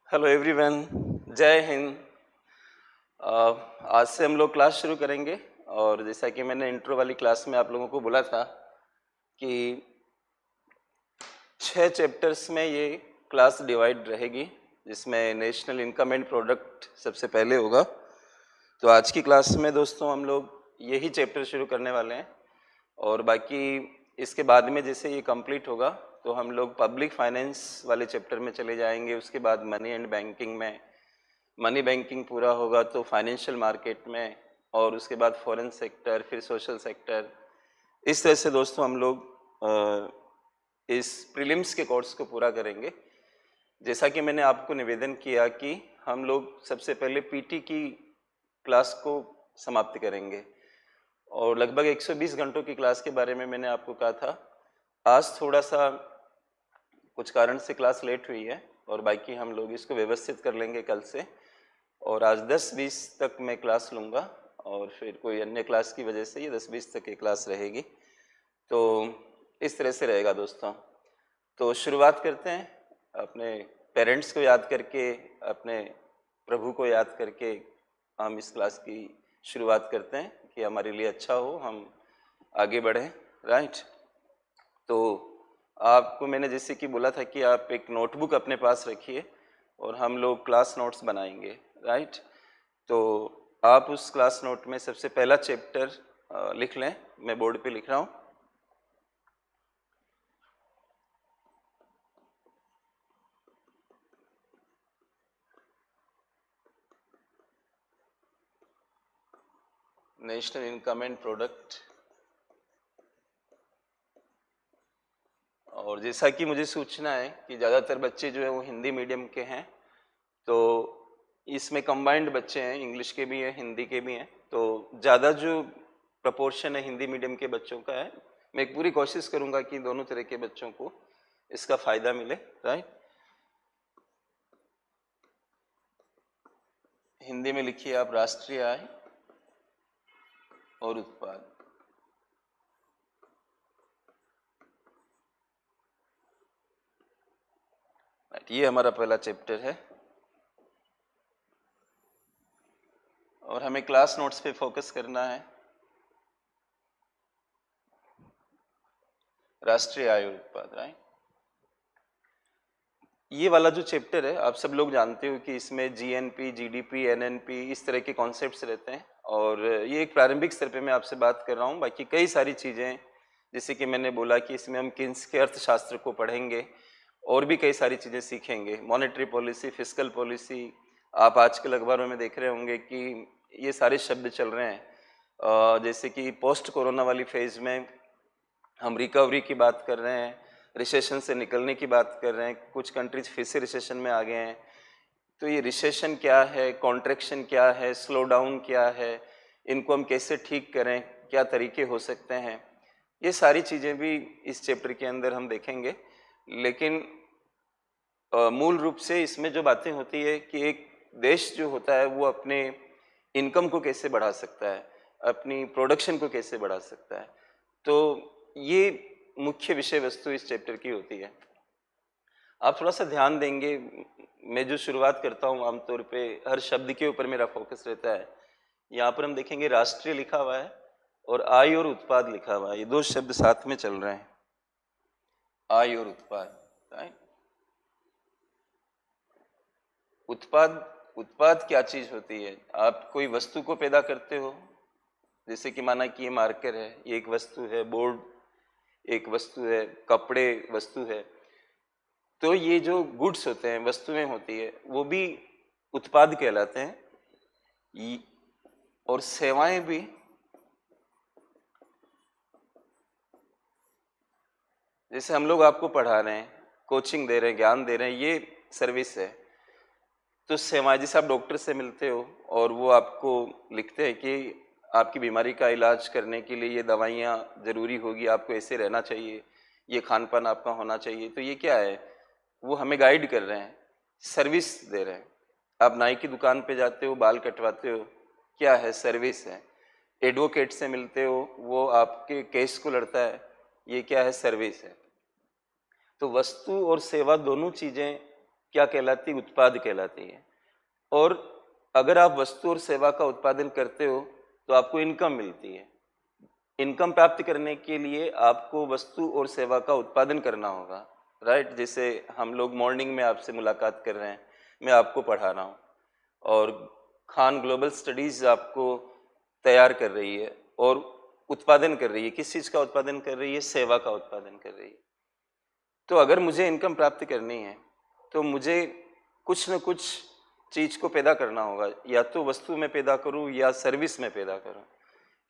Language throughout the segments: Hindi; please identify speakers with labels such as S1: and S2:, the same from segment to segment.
S1: हेलो एवरीवन, जय हिंद। आज से हम लोग क्लास शुरू करेंगे और जैसा कि मैंने इंट्रो वाली क्लास में आप लोगों को बोला था कि 6 चैप्टर्स में ये क्लास डिवाइड रहेगी, जिसमें नेशनल इनकम एंड प्रोडक्ट सबसे पहले होगा। तो आज की क्लास में दोस्तों हम लोग यही चैप्टर शुरू करने वाले हैं और बाकी इसके बाद में जैसे ये कंप्लीट होगा तो हम लोग पब्लिक फाइनेंस वाले चैप्टर में चले जाएंगे। उसके बाद मनी एंड बैंकिंग में, मनी बैंकिंग पूरा होगा तो फाइनेंशियल मार्केट में, और उसके बाद फॉरेन सेक्टर, फिर सोशल सेक्टर। इस तरह से दोस्तों हम लोग इस प्रीलिम्स के कोर्स को पूरा करेंगे। जैसा कि मैंने आपको निवेदन किया कि हम लोग सबसे पहले पीटी की क्लास को समाप्त करेंगे और लगभग 120 घंटों की क्लास के बारे में मैंने आपको कहा था। आज थोड़ा सा कुछ कारण से क्लास लेट हुई है और बाकी हम लोग इसको व्यवस्थित कर लेंगे कल से। और आज 10-20 तक मैं क्लास लूँगा और फिर कोई अन्य क्लास की वजह से ये 10-20 तक की क्लास रहेगी। तो इस तरह से रहेगा दोस्तों। तो शुरुआत करते हैं अपने पेरेंट्स को याद करके, अपने प्रभु को याद करके हम इस क्लास की शुरुआत करते हैं कि हमारे लिए अच्छा हो, हम आगे बढ़ें। राइट। तो आपको मैंने जैसे कि बोला था कि आप एक नोटबुक अपने पास रखिए और हम लोग क्लास नोट्स बनाएंगे। राइट। तो आप उस क्लास नोट में सबसे पहला चैप्टर लिख लें। मैं बोर्ड पे लिख रहा हूँ। National income and product. और जैसा कि मुझे सूचना है कि ज़्यादातर बच्चे जो है वो हिंदी मीडियम के हैं, तो इसमें कंबाइंड बच्चे हैं, इंग्लिश के भी हैं, हिंदी के भी हैं। तो ज़्यादा जो प्रपोर्शन है हिंदी मीडियम के बच्चों का है। मैं एक पूरी कोशिश करूँगा कि दोनों तरह के बच्चों को इसका फ़ायदा मिले। राइट। हिंदी में लिखिए आप राष्ट्रीय आय और उत्पाद। ये हमारा पहला चैप्टर है और हमें क्लास नोट्स पे फोकस करना है। राष्ट्रीय आय और उत्पाद। राइट। ये वाला जो चैप्टर है आप सब लोग जानते हो कि इसमें जीएनपी, जीडीपी, एनएनपी इस तरह के कॉन्सेप्ट्स रहते हैं और ये एक प्रारंभिक स्तर पे मैं आपसे बात कर रहा हूँ। बाकी कई सारी चीज़ें, जैसे कि मैंने बोला कि इसमें हम किन्स के अर्थशास्त्र को पढ़ेंगे और भी कई सारी चीज़ें सीखेंगे। मॉनेटरी पॉलिसी, फिस्कल पॉलिसी, आप आजकल अखबारों में देख रहे होंगे कि ये सारे शब्द चल रहे हैं। जैसे कि पोस्ट कोरोना वाली फेज़ में हम रिकवरी की बात कर रहे हैं, रिसेशन से निकलने की बात कर रहे हैं। कुछ कंट्रीज फिर से रिसेशन में आ गए हैं। तो ये रिसेशन क्या है, कॉन्ट्रैक्शन क्या है, स्लो डाउन क्या है, इनको हम कैसे ठीक करें, क्या तरीके हो सकते हैं, ये सारी चीज़ें भी इस चैप्टर के अंदर हम देखेंगे। लेकिन मूल रूप से इसमें जो बातें होती है कि एक देश जो होता है वो अपने इनकम को कैसे बढ़ा सकता है, अपनी प्रोडक्शन को कैसे बढ़ा सकता है। तो ये मुख्य विषय वस्तु इस चैप्टर की होती है। आप थोड़ा सा ध्यान देंगे, मैं जो शुरुआत करता हूँ आमतौर पे हर शब्द के ऊपर मेरा फोकस रहता है। यहाँ पर हम देखेंगे राष्ट्रीय लिखा हुआ है और आय और उत्पाद लिखा हुआ है। ये दो शब्द साथ में चल रहे हैं, आय और उत्पाद। राइट। उत्पाद, उत्पाद क्या चीज होती है? आप कोई वस्तु को पैदा करते हो, जैसे कि माना कि ये मार्कर है, ये एक वस्तु है, बोर्ड एक वस्तु है, कपड़े वस्तु है। तो ये जो गुड्स होते हैं, वस्तुएं होती है, वो भी उत्पाद कहलाते हैं। और सेवाएं भी, जैसे हम लोग आपको पढ़ा रहे हैं, कोचिंग दे रहे हैं, ज्ञान दे रहे हैं, ये सर्विस है। तो सेवाएं, जैसे आप डॉक्टर से मिलते हो और वो आपको लिखते हैं कि आपकी बीमारी का इलाज करने के लिए ये दवाइयाँ ज़रूरी होगी, आपको ऐसे रहना चाहिए, ये खान पान आपका होना चाहिए। तो ये क्या है? वो हमें गाइड कर रहे हैं, सर्विस दे रहे हैं। आप नाई की दुकान पे जाते हो, बाल कटवाते हो, क्या है? सर्विस है। एडवोकेट से मिलते हो, वो आपके केस को लड़ता है, ये क्या है? सर्विस है। तो वस्तु और सेवा दोनों चीज़ें क्या कहलाती है? उत्पाद कहलाती है। और अगर आप वस्तु और सेवा का उत्पादन करते हो तो आपको इनकम मिलती है। इनकम प्राप्त करने के लिए आपको वस्तु और सेवा का उत्पादन करना होगा, राइट। जैसे हम लोग मॉर्निंग में आपसे मुलाकात कर रहे हैं, मैं आपको पढ़ा रहा हूँ, और खान ग्लोबल स्टडीज आपको तैयार कर रही है और उत्पादन कर रही है। किस चीज़ का उत्पादन कर रही है? सेवा का उत्पादन कर रही है। तो अगर मुझे इनकम प्राप्त करनी है तो मुझे कुछ न कुछ चीज़ को पैदा करना होगा, या तो वस्तु में पैदा करूं या सर्विस में पैदा करूं।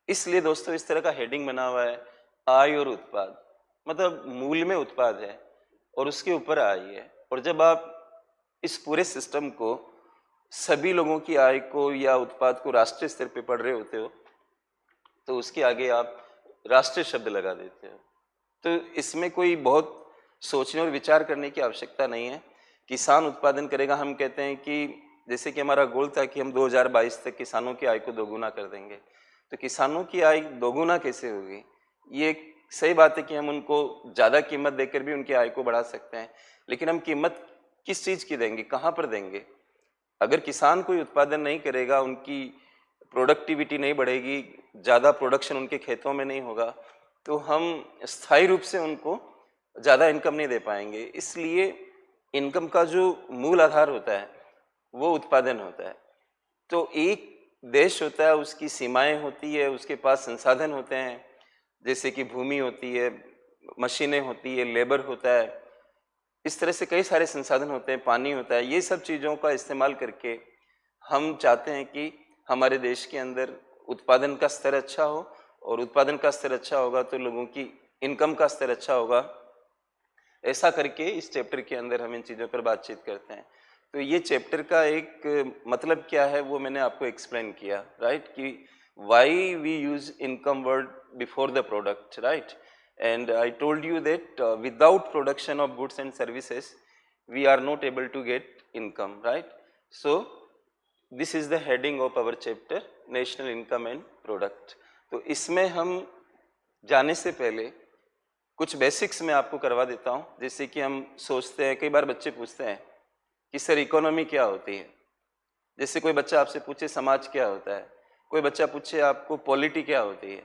S1: इसलिए दोस्तों इस तरह का हेडिंग बना हुआ है, आय और उत्पाद। मतलब मूल में उत्पाद है और उसके ऊपर आय है। और जब आप इस पूरे सिस्टम को, सभी लोगों की आय को या उत्पाद को राष्ट्रीय स्तर पे पढ़ रहे होते हो तो उसके आगे आप राष्ट्रीय शब्द लगा देते हो। तो इसमें कोई बहुत सोचने और विचार करने की आवश्यकता नहीं है। किसान उत्पादन करेगा, हम कहते हैं कि जैसे कि हमारा गोल था कि हम 2022 तक किसानों की आय को दोगुना कर देंगे। तो किसानों की आय दोगुना कैसे होगी? ये सही बात है कि हम उनको ज़्यादा कीमत देकर भी उनकी आय को बढ़ा सकते हैं, लेकिन हम कीमत किस चीज़ की देंगे, कहाँ पर देंगे? अगर किसान कोई उत्पादन नहीं करेगा, उनकी प्रोडक्टिविटी नहीं बढ़ेगी, ज़्यादा प्रोडक्शन उनके खेतों में नहीं होगा, तो हम स्थायी रूप से उनको ज़्यादा इनकम नहीं दे पाएंगे। इसलिए इनकम का जो मूल आधार होता है वो उत्पादन होता है। तो एक देश होता है, उसकी सीमाएं होती है, उसके पास संसाधन होते हैं, जैसे कि भूमि होती है, मशीनें होती है, लेबर होता है, इस तरह से कई सारे संसाधन होते हैं, पानी होता है। ये सब चीज़ों का इस्तेमाल करके हम चाहते हैं कि हमारे देश के अंदर उत्पादन का स्तर अच्छा हो, और उत्पादन का स्तर अच्छा होगा तो लोगों की इनकम का स्तर अच्छा होगा। ऐसा करके इस चैप्टर के अंदर हम इन चीज़ों पर बातचीत करते हैं। तो ये चैप्टर का एक मतलब क्या है वो मैंने आपको एक्सप्लेन किया, राइट, कि why we use income word before the product, right. And I told you that without production of goods and services we are not able to get income, right? So this is the heading of our chapter, national income and product. तो इसमें हम जाने से पहले कुछ बेसिक्स मैं आपको करवा देता हूँ। जैसे कि हम सोचते हैं, कई बार बच्चे पूछते हैं कि सर इकोनॉमी क्या होती है। जैसे कोई बच्चा आपसे पूछे समाज क्या होता है, कोई बच्चा पूछे आपको पॉलिटी क्या होती है,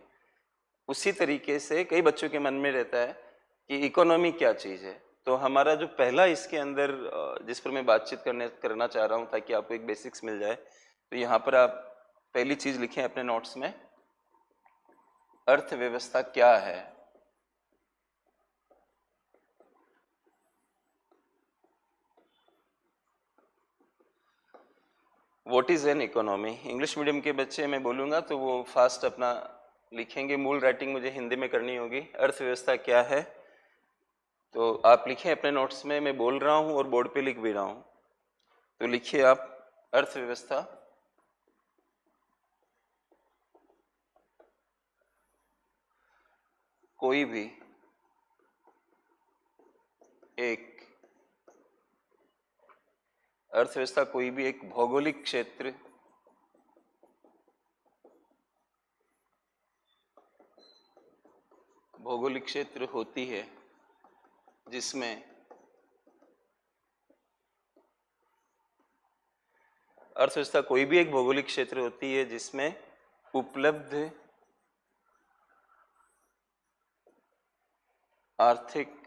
S1: उसी तरीके से कई बच्चों के मन में रहता है कि इकोनॉमी क्या चीज़ है। तो हमारा जो पहला इसके अंदर जिस पर मैं बातचीत करना चाह रहा हूँ ताकि आपको एक बेसिक्स मिल जाए, तो यहाँ पर आप पहली चीज़ लिखें अपने नोट्स में, अर्थव्यवस्था क्या है। What is an economy. English medium के बच्चे मैं बोलूँगा तो वो फास्ट अपना लिखेंगे, मूल राइटिंग मुझे हिंदी में करनी होगी। अर्थव्यवस्था क्या है, तो आप लिखें अपने नोट्स में, मैं बोल रहा हूँ और बोर्ड पे लिख भी रहा हूँ। तो लिखिए आप, अर्थव्यवस्था कोई भी एक, अर्थव्यवस्था कोई भी एक भौगोलिक क्षेत्र होती है जिसमें अर्थव्यवस्था कोई भी एक भौगोलिक क्षेत्र होती है जिसमें उपलब्ध आर्थिक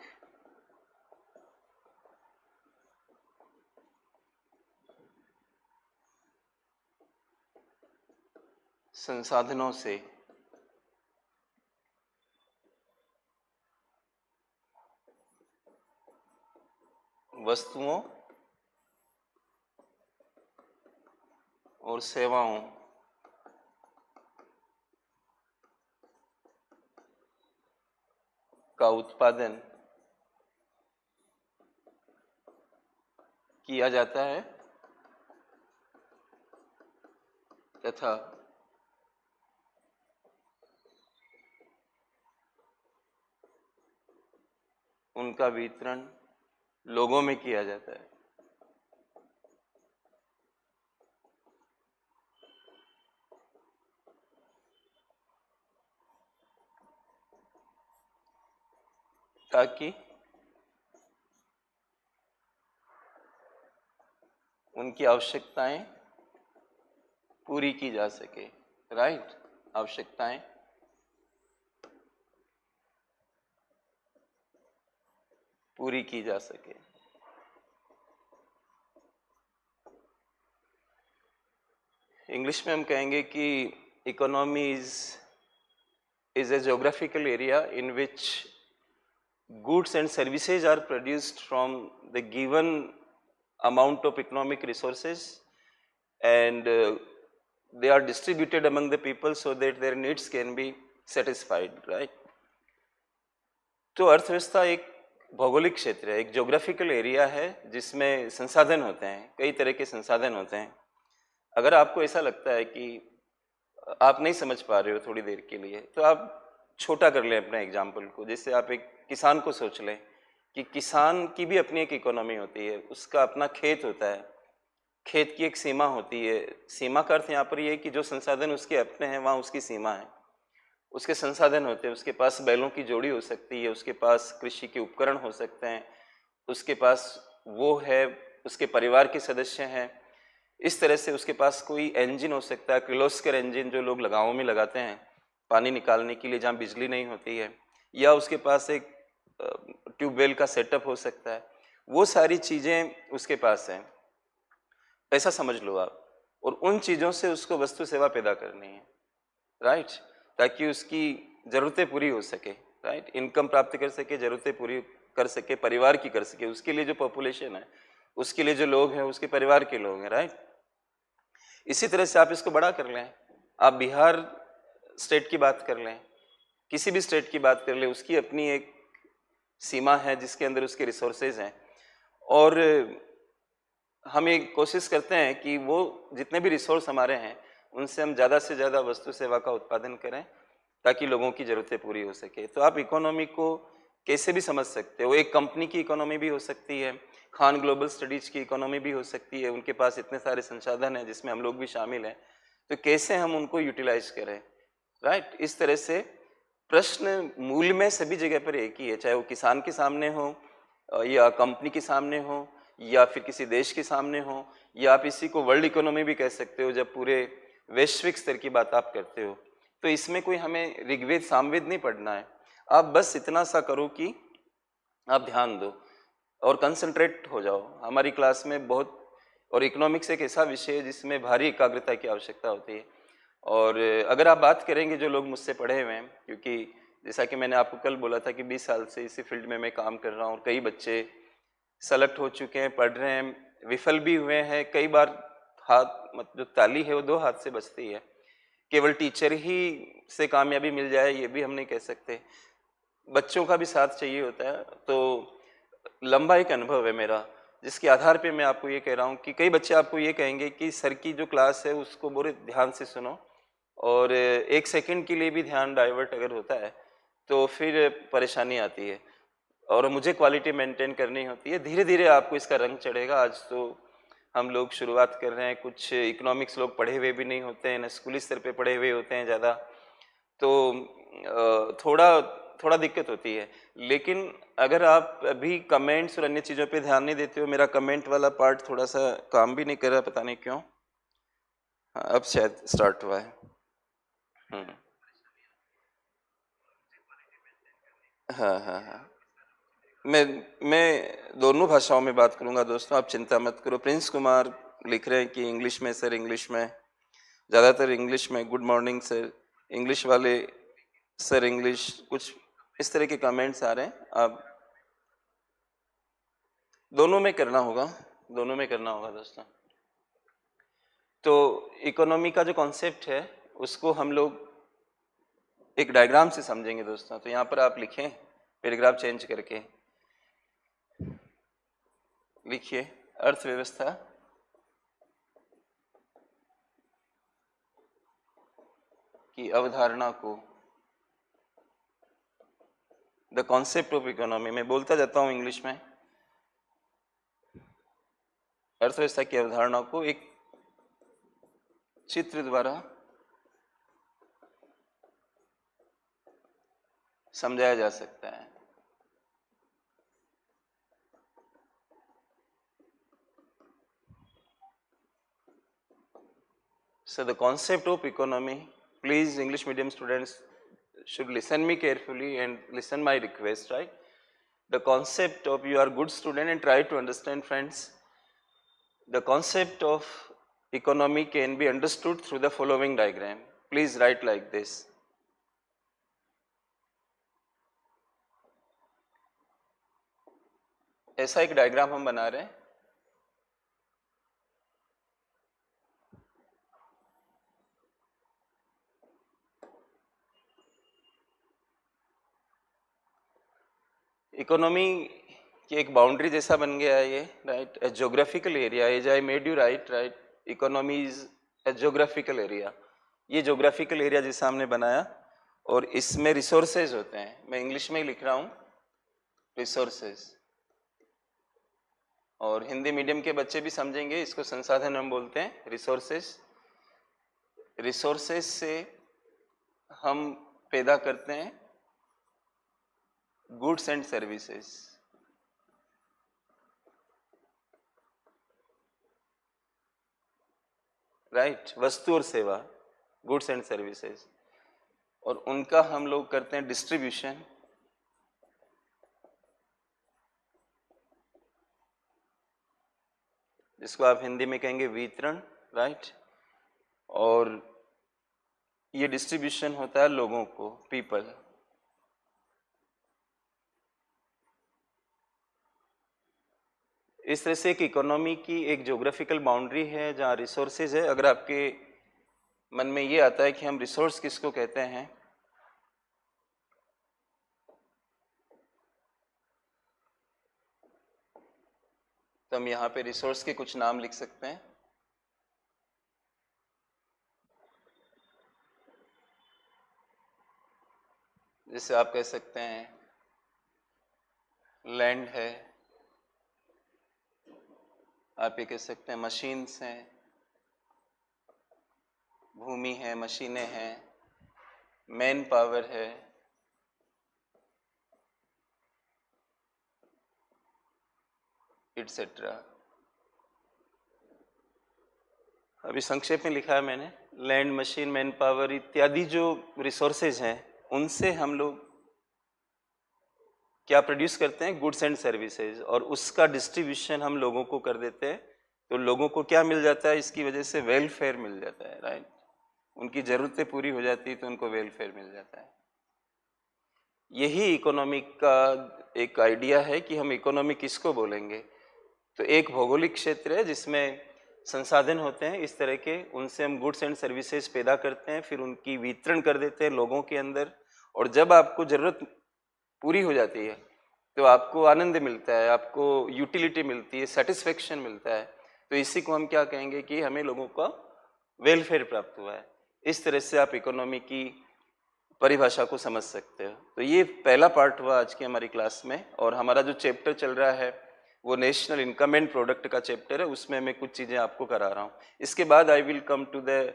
S1: संसाधनों से वस्तुओं और सेवाओं का उत्पादन किया जाता है तथा उनका वितरण लोगों में किया जाता है। ताकि उनकी आवश्यकताएं पूरी की जा सके, राइट। आवश्यकताएं पूरी की जा सके। इंग्लिश में हम कहेंगे कि economy is a geographical area in which goods and services are produced from the given amount of economic resources and they are distributed among the people so that their needs can be satisfied, right। तो अर्थव्यवस्था एक भौगोलिक क्षेत्र है, एक ज्योग्राफिकल एरिया है जिसमें संसाधन होते हैं, कई तरह के संसाधन होते हैं। अगर आपको ऐसा लगता है कि आप नहीं समझ पा रहे हो थोड़ी देर के लिए, तो आप छोटा कर लें अपने एग्जाम्पल को। जैसे आप एक किसान को सोच लें कि किसान की भी अपनी एक इकोनॉमी होती है, उसका अपना खेत होता है, खेत की एक सीमा होती है। सीमा का अर्थ यहाँ पर ये है कि जो संसाधन उसके अपने हैं वहाँ उसकी सीमा है, उसके संसाधन होते हैं। उसके पास बैलों की जोड़ी हो सकती है, उसके पास कृषि के उपकरण हो सकते हैं, उसके पास वो है, उसके परिवार के सदस्य हैं। इस तरह से उसके पास कोई इंजन हो सकता है, किर्लोस्कर इंजन जो लोग गाँवों में लगाते हैं पानी निकालने के लिए जहाँ बिजली नहीं होती है, या उसके पास एक ट्यूबवेल का सेटअप हो सकता है। वो सारी चीज़ें उसके पास हैं, ऐसा समझ लो आप। और उन चीज़ों से उसको वस्तु सेवा पैदा करनी है, राइट, ताकि उसकी ज़रूरतें पूरी हो सके, राइट, इनकम प्राप्त कर सके, ज़रूरतें पूरी कर सके, परिवार की कर सके, उसके लिए जो पॉपुलेशन है, उसके लिए जो लोग हैं, उसके परिवार के लोग हैं, राइट। इसी तरह से आप इसको बड़ा कर लें, आप बिहार स्टेट की बात कर लें, किसी भी स्टेट की बात कर लें, उसकी अपनी एक सीमा है जिसके अंदर उसके रिसोर्सेज हैं। और हम एक कोशिश करते हैं कि वो जितने भी रिसोर्स हमारे हैं उनसे हम ज़्यादा से ज़्यादा वस्तु सेवा का उत्पादन करें ताकि लोगों की ज़रूरतें पूरी हो सके। तो आप इकोनॉमी को कैसे भी समझ सकते हो। एक कंपनी की इकोनॉमी भी हो सकती है, खान ग्लोबल स्टडीज़ की इकोनॉमी भी हो सकती है, उनके पास इतने सारे संसाधन हैं जिसमें हम लोग भी शामिल हैं, तो कैसे हम उनको यूटिलाइज करें, राइट। इस तरह से प्रश्न मूल में सभी जगह पर एक ही है, चाहे वो किसान के सामने हो या कंपनी के सामने हो या फिर किसी देश के सामने हो, या आप इसी को वर्ल्ड इकोनॉमी भी कह सकते हो जब पूरे वैश्विक स्तर की बात आप करते हो। तो इसमें कोई हमें ऋग्वेद सामवेद नहीं पढ़ना है, आप बस इतना सा करो कि आप ध्यान दो और कंसंट्रेट हो जाओ। हमारी क्लास में बहुत, और इकोनॉमिक्स एक ऐसा विषय है जिसमें भारी एकाग्रता की आवश्यकता होती है। और अगर आप बात करेंगे जो लोग मुझसे पढ़े हुए हैं, क्योंकि जैसा कि मैंने आपको कल बोला था कि 20 साल से इसी फील्ड में मैं काम कर रहा हूँ, कई बच्चे सेलेक्ट हो चुके हैं, पढ़ रहे हैं, विफल भी हुए हैं कई बार। हाथ मतलब जो ताली है वो दो हाथ से बजती है, केवल टीचर ही से कामयाबी मिल जाए ये भी हम नहीं कह सकते, बच्चों का भी साथ चाहिए होता है। तो लंबा एक अनुभव है मेरा जिसके आधार पे मैं आपको ये कह रहा हूँ कि कई बच्चे आपको ये कहेंगे कि सर की जो क्लास है उसको बड़े ध्यान से सुनो, और एक सेकंड के लिए भी ध्यान डाइवर्ट अगर होता है तो फिर परेशानी आती है और मुझे क्वालिटी मेंटेन करनी होती है। धीरे धीरे आपको इसका रंग चढ़ेगा। आज तो हम लोग शुरुआत कर रहे हैं, कुछ इकोनॉमिक्स लोग पढ़े हुए भी नहीं होते हैं, न स्कूली स्तर पे पढ़े हुए होते हैं ज़्यादा, तो थोड़ा थोड़ा दिक्कत होती है। लेकिन अगर आप अभी कमेंट्स और अन्य चीज़ों पे ध्यान नहीं देते हो, मेरा कमेंट वाला पार्ट थोड़ा सा काम भी नहीं कर रहा, पता नहीं क्यों। हाँ, अब शायद स्टार्ट हुआ है। हाँ हाँ हाँ, मैं दोनों भाषाओं में बात करूंगा दोस्तों, आप चिंता मत करो। प्रिंस कुमार लिख रहे हैं कि इंग्लिश में सर, इंग्लिश में, ज़्यादातर इंग्लिश में। गुड मॉर्निंग सर, इंग्लिश वाले सर इंग्लिश, कुछ इस तरह के कमेंट्स आ रहे हैं। आप दोनों में करना होगा, दोनों में करना होगा दोस्तों। तो इकोनॉमी का जो कॉन्सेप्ट है उसको हम लोग एक डायग्राम से समझेंगे दोस्तों। तो यहाँ पर आप लिखें, पैराग्राफ चेंज करके लिखिए, अर्थव्यवस्था की अवधारणा को, द कॉन्सेप्ट ऑफ इकोनॉमी, मैं बोलता जाता हूँ इंग्लिश में, अर्थव्यवस्था की अवधारणा को एक चित्र द्वारा समझाया जा सकता है। So the concept of economy, please English medium students should listen me carefully and listen my request, right? The concept of, you are good student and try to understand, friends. The concept of economy can be understood through the following diagram. Please write like this. ऐसा एक डायग्राम हम बना रहे हैं. इकोनॉमी की एक बाउंड्री जैसा बन गया है ये, right? A geographical area, as I made you right, right? Economy is a geographical area. ये ज्योग्राफिकल एरिया जैसा हमने बनाया, और इसमें रिसोर्सेज होते हैं. मैं इंग्लिश में ही लिख रहा हूँ, रिसोर्सेज. और हिंदी मीडियम के बच्चे भी समझेंगे इसको, संसाधन हम बोलते हैं रिसोर्सेज. रिसोर्सेज से हम पैदा करते हैं गुड्स एंड सर्विसेज. राइट? वस्तु और सेवा, गुड्स एंड सर्विसेज. और उनका हम लोग करते हैं डिस्ट्रीब्यूशन. जिसको आप हिंदी में कहेंगे वितरण, राइट? और ये डिस्ट्रीब्यूशन होता है लोगों को, पीपल. इस तरह से एक इकोनॉमी की एक ज्योग्राफिकल बाउंड्री है जहाँ रिसोर्सेज है. अगर आपके मन में ये आता है कि हम रिसोर्स किसको कहते हैं, तो हम यहाँ पे रिसोर्स के कुछ नाम लिख सकते हैं. जैसे आप कह सकते हैं लैंड है, आप ये कह सकते हैं मशीन्स हैं, भूमि है, मशीनें हैं, मैन पावर है, एटसेट्रा. अभी संक्षेप में लिखा है मैंने. लैंड, मशीन, मैन पावर इत्यादि जो रिसोर्सेज हैं, उनसे हम लोग क्या प्रोड्यूस करते हैं, गुड्स एंड सर्विसेज. और उसका डिस्ट्रीब्यूशन हम लोगों को कर देते हैं. तो लोगों को क्या मिल जाता है, इसकी वजह से वेलफेयर मिल जाता है, राइट? उनकी ज़रूरतें पूरी हो जाती है तो उनको वेलफेयर मिल जाता है. यही इकोनॉमिक का एक आइडिया है कि हम इकोनॉमी किसको बोलेंगे. तो एक भौगोलिक क्षेत्र है जिसमें संसाधन होते हैं इस तरह के, उनसे हम गुड्स एंड सर्विसेज पैदा करते हैं, फिर उनकी वितरण कर देते हैं लोगों के अंदर. और जब आपको ज़रूरत पूरी हो जाती है तो आपको आनंद मिलता है, आपको यूटिलिटी मिलती है, सेटिस्फेक्शन मिलता है. तो इसी को हम क्या कहेंगे कि हमें लोगों का वेलफेयर प्राप्त हुआ है. इस तरह से आप इकोनॉमी की परिभाषा को समझ सकते हो. तो ये पहला पार्ट हुआ आज की हमारी क्लास में. और हमारा जो चैप्टर चल रहा है वो नेशनल इनकम एंड प्रोडक्ट का चैप्टर है. उसमें मैं कुछ चीज़ें आपको करा रहा हूँ. इसके बाद I will come to the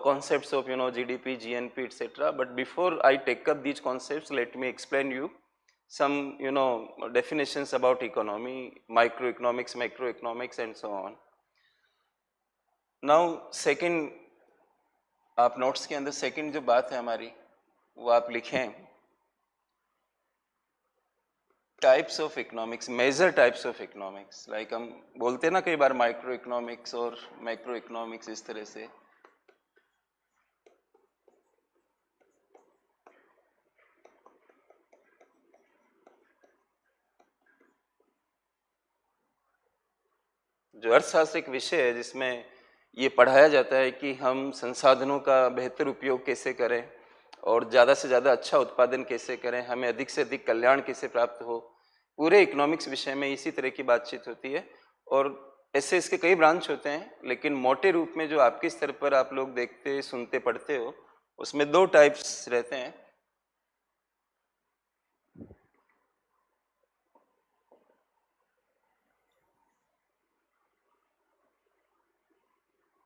S1: concepts of GDP, GNP, etc. But before I take up these concepts, let me explain you some definitions about economy, microeconomics, macroeconomics, and so on. Now second, आप नोट्स के अंदर सेकंड जो बात है हमारी वो आप लिखें, types of economics, major types of economics. Like हम बोलते हैं ना कई बार माइक्रो इकोनॉमिक्स और मैक्रो इकोनॉमिक्स, इस तरह से. जो अर्थशास्त्र एक विषय है जिसमें ये पढ़ाया जाता है कि हम संसाधनों का बेहतर उपयोग कैसे करें और ज़्यादा से ज़्यादा अच्छा उत्पादन कैसे करें, हमें अधिक से अधिक कल्याण कैसे प्राप्त हो. पूरे इकोनॉमिक्स विषय में इसी तरह की बातचीत होती है. और ऐसे इसके कई ब्रांच होते हैं, लेकिन मोटे रूप में जो आपके स्तर पर आप लोग देखते, सुनते, पढ़ते हो, उसमें दो टाइप्स रहते हैं.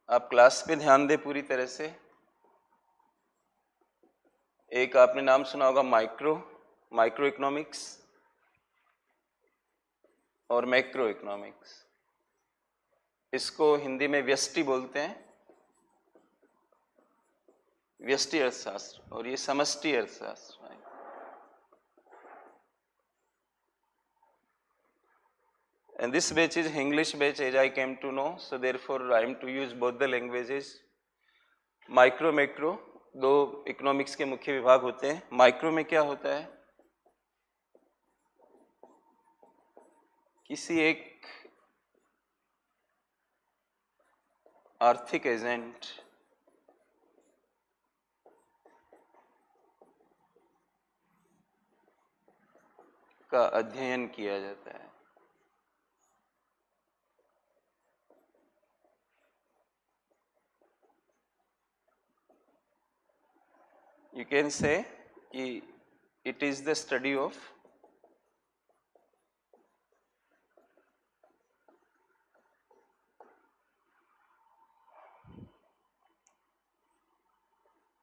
S1: आप क्लास पे ध्यान दें पूरी तरह से. एक आपने नाम सुना होगा माइक्रो इकोनॉमिक्स और मैक्रो इकोनॉमिक्स. इसको हिंदी में व्यष्टि बोलते हैं. व्यष्टि अर्थशास्त्र और ये समष्टि अर्थशास्त्र है। And this batch is English batch as I came to know, so therefore I am to use both the languages. Micro macro दो इकोनॉमिक्स के मुख्य विभाग होते हैं। माइक्रो में क्या होता है, किसी एक आर्थिक एजेंट का अध्ययन किया जाता है। You can say it is the study of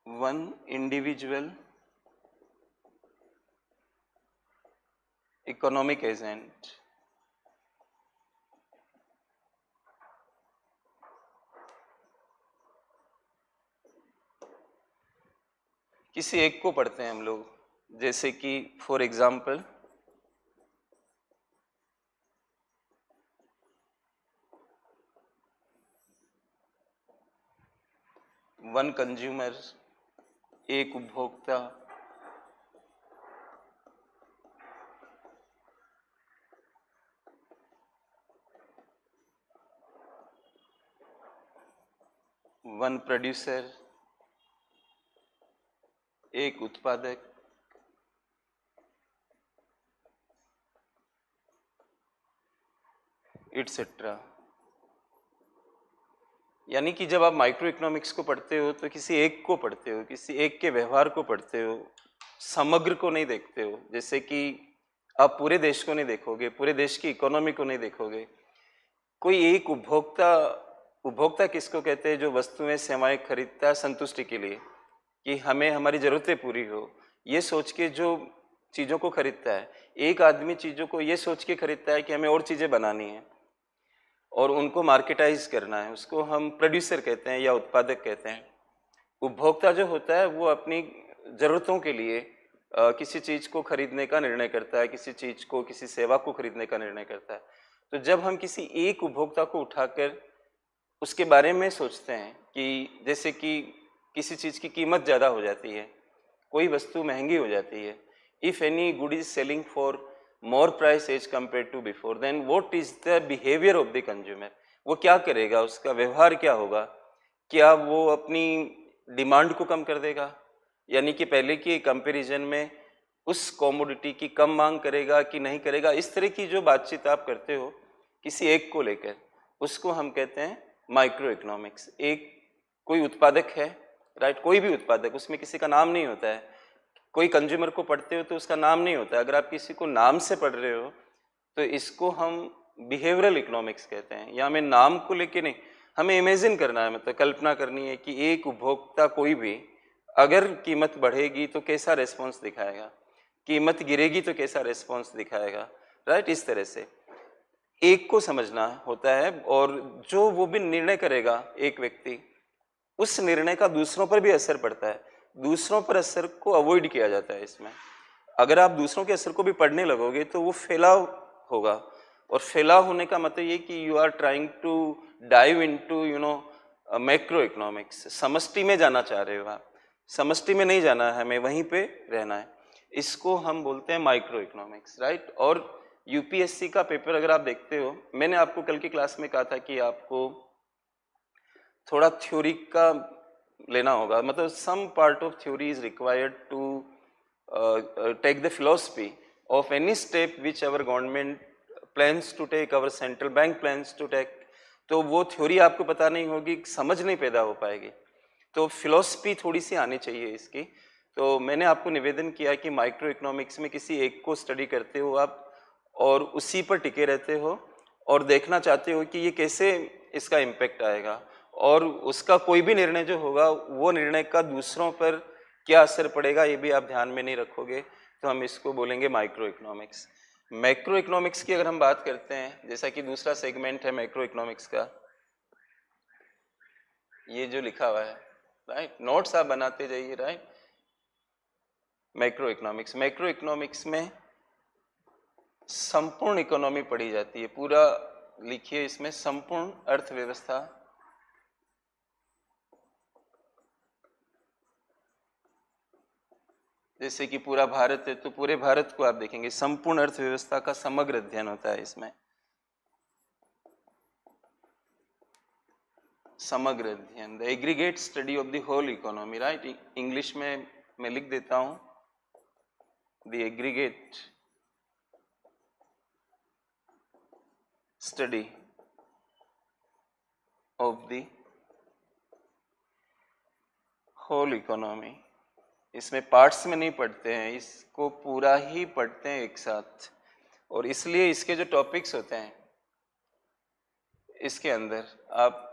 S1: one individual economic agent किसी एक को पढ़ते हैं हम लोग, जैसे कि फॉर एग्जाम्पल वन कंज्यूमर, एक उपभोक्ता, वन प्रोड्यूसर, एक उत्पादक, एटसेट्रा। यानी कि जब आप माइक्रो इकोनॉमिक्स को पढ़ते हो तो किसी एक को पढ़ते हो, किसी एक के व्यवहार को पढ़ते हो, समग्र को नहीं देखते हो। जैसे कि आप पूरे देश को नहीं देखोगे, पूरे देश की इकोनॉमी को नहीं देखोगे। कोई एक उपभोक्ता, उपभोक्ता किसको कहते हैं, जो वस्तुएं सेवाएं खरीदता है संतुष्टि के लिए, कि हमें हमारी ज़रूरतें पूरी हो, ये सोच के जो चीज़ों को खरीदता है। एक आदमी चीज़ों को ये सोच के खरीदता है कि हमें और चीज़ें बनानी है और उनको मार्केटाइज करना है, उसको हम प्रोड्यूसर कहते हैं या उत्पादक कहते हैं। उपभोक्ता जो होता है वो अपनी ज़रूरतों के लिए किसी चीज़ को खरीदने का निर्णय करता है, किसी चीज़ को, किसी सेवा को खरीदने का निर्णय करता है। तो जब हम किसी एक उपभोक्ता को उठाकर उसके बारे में सोचते हैं कि जैसे कि किसी चीज़ की कीमत ज़्यादा हो जाती है, कोई वस्तु महंगी हो जाती है, if any good is selling for more price as compare to before, then what is the behaviour of the consumer. वो क्या करेगा, उसका व्यवहार क्या होगा? क्या वो अपनी डिमांड को कम कर देगा, यानी कि पहले के कंपैरिजन में उस कॉमोडिटी की कम मांग करेगा कि नहीं करेगा? इस तरह की जो बातचीत आप करते हो किसी एक को लेकर, उसको हम कहते हैं माइक्रो इकोनॉमिक्स। एक कोई उत्पादक है, राइट, कोई भी उत्पादक, उसमें किसी का नाम नहीं होता है। कोई कंज्यूमर को पढ़ते हो तो उसका नाम नहीं होता है। अगर आप किसी को नाम से पढ़ रहे हो तो इसको हम बिहेवियरल इकोनॉमिक्स कहते हैं। या हमें नाम को लेके नहीं, हमें इमेजिन करना है, मतलब कल्पना करनी है कि एक उपभोक्ता कोई भी अगर कीमत बढ़ेगी तो कैसा रेस्पॉन्स दिखाएगा, कीमत गिरेगी तो कैसा रेस्पॉन्स दिखाएगा, राइट। इस तरह से एक को समझना होता है, और जो वो भी निर्णय करेगा एक व्यक्ति, उस निर्णय का दूसरों पर भी असर पड़ता है। दूसरों पर असर को अवॉइड किया जाता है इसमें। अगर आप दूसरों के असर को भी पढ़ने लगोगे तो वो फैलाव होगा, और फैलाव होने का मतलब ये कि you are trying to dive into macro economics. समष्टि में जाना चाह रहे हो आप, समष्टि में नहीं जाना है, हमें वहीं पे रहना है। इसको हम बोलते हैं माइक्रो इकोनॉमिक्स, राइट। और यूपीएससी का पेपर अगर आप देखते हो, मैंने आपको कल की क्लास में कहा था कि आपको थोड़ा थ्योरी का लेना होगा, मतलब some part of theory is required to take the philosophy of any step which our government plans to take, our central bank plans to take. तो वो थ्योरी आपको पता नहीं होगी, समझ नहीं पैदा हो पाएगी। तो फिलोसफी थोड़ी सी आनी चाहिए इसकी। तो मैंने आपको निवेदन किया कि माइक्रो इकोनॉमिक्स में किसी एक को स्टडी करते हो आप, और उसी पर टिके रहते हो, और देखना चाहते हो कि ये कैसे इसका इम्पैक्ट आएगा, और उसका कोई भी निर्णय जो होगा वो निर्णय का दूसरों पर क्या असर पड़ेगा ये भी आप ध्यान में नहीं रखोगे। तो हम इसको बोलेंगे माइक्रो इकोनॉमिक्स। मैक्रो इकोनॉमिक्स की अगर हम बात करते हैं, जैसा कि दूसरा सेगमेंट है मैक्रो इकोनॉमिक्स का, ये जो लिखा हुआ है राइट, नोट्स आप बनाते जाइए, राइट। मैक्रो इकोनॉमिक्स में संपूर्ण इकोनॉमी पढ़ी जाती है, पूरा लिखिए इसमें संपूर्ण अर्थव्यवस्था, जैसे कि पूरा भारत है तो पूरे भारत को आप देखेंगे, संपूर्ण अर्थव्यवस्था का समग्र अध्ययन होता है इसमें, समग्र अध्ययन, the aggregate study of the whole economy, right. English में मैं लिख देता हूं, the aggregate study of the whole economy. इसमें पार्ट्स में नहीं पढ़ते हैं, इसको पूरा ही पढ़ते हैं एक साथ, और इसलिए इसके जो टॉपिक्स होते हैं इसके अंदर आप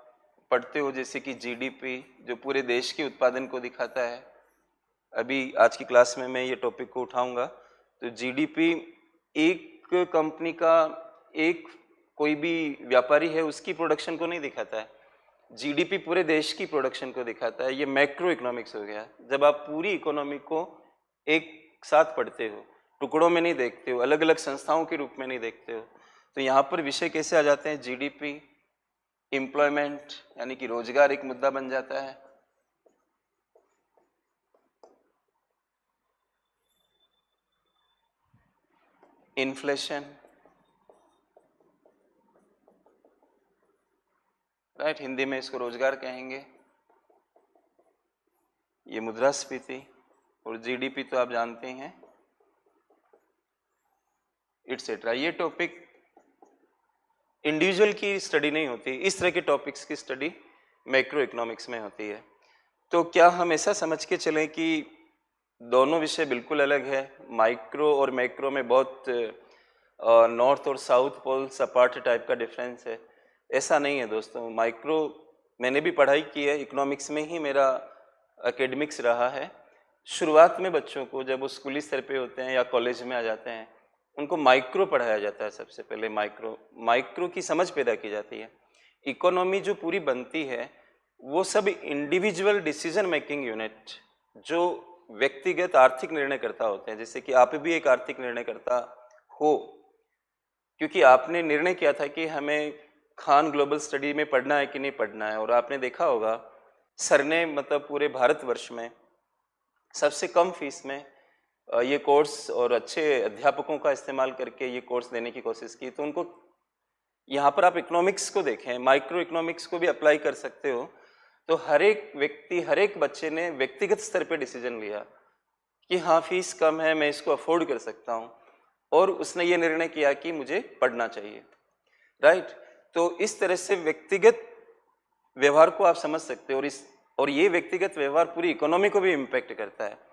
S1: पढ़ते हो, जैसे कि जीडीपी जो पूरे देश के उत्पादन को दिखाता है। अभी आज की क्लास में मैं ये टॉपिक को उठाऊंगा। तो जीडीपी एक कंपनी का, एक कोई भी व्यापारी है उसकी प्रोडक्शन को नहीं दिखाता है, जीडीपी पूरे देश की प्रोडक्शन को दिखाता है। ये मैक्रो इकोनॉमिक्स हो गया, जब आप पूरी इकोनॉमी को एक साथ पढ़ते हो, टुकड़ों में नहीं देखते हो, अलग अलग संस्थाओं के रूप में नहीं देखते हो। तो यहाँ पर विषय कैसे आ जाते हैं, जीडीपी, एम्प्लॉयमेंट यानी कि रोजगार एक मुद्दा बन जाता है, इन्फ्लेशन, राइट, हिंदी में इसको रोजगार कहेंगे, ये मुद्रास्फीति, और जीडीपी तो आप जानते हैं, इट्सेट्रा। ये टॉपिक इंडिविजुअल की स्टडी नहीं होती, इस तरह के टॉपिक्स की स्टडी मैक्रो इकोनॉमिक्स में होती है। तो क्या हम ऐसा समझ के चलें कि दोनों विषय बिल्कुल अलग है, माइक्रो और मैक्रो में बहुत नॉर्थ और साउथ पोल सपाट टाइप का डिफरेंस है? ऐसा नहीं है दोस्तों। माइक्रो मैंने भी पढ़ाई की है, इकोनॉमिक्स में ही मेरा एकेडमिक्स रहा है। शुरुआत में बच्चों को जब वो स्कूली स्तर पे होते हैं या कॉलेज में आ जाते हैं, उनको माइक्रो पढ़ाया जाता है। सबसे पहले माइक्रो की समझ पैदा की जाती है। इकोनॉमी जो पूरी बनती है वो सब इंडिविजुअल डिसीजन मेकिंग यूनिट, जो व्यक्तिगत आर्थिक निर्णय करता होते हैं, जैसे कि आप भी एक आर्थिक निर्णय करता हो, क्योंकि आपने निर्णय किया था कि हमें खान ग्लोबल स्टडी में पढ़ना है कि नहीं पढ़ना है। और आपने देखा होगा सर ने मतलब पूरे भारतवर्ष में सबसे कम फीस में ये कोर्स और अच्छे अध्यापकों का इस्तेमाल करके ये कोर्स देने की कोशिश की। तो उनको यहाँ पर आप इकोनॉमिक्स को देखें, माइक्रो इकोनॉमिक्स को भी अप्लाई कर सकते हो। तो हर एक व्यक्ति, हर एक बच्चे ने व्यक्तिगत स्तर पे डिसीजन लिया कि हाँ फीस कम है, मैं इसको अफोर्ड कर सकता हूँ, और उसने ये निर्णय किया कि मुझे पढ़ना चाहिए, राइट। तो इस तरह से व्यक्तिगत व्यवहार को आप समझ सकते हो, और ये व्यक्तिगत व्यवहार पूरी इकोनॉमी को भी इम्पैक्ट करता है।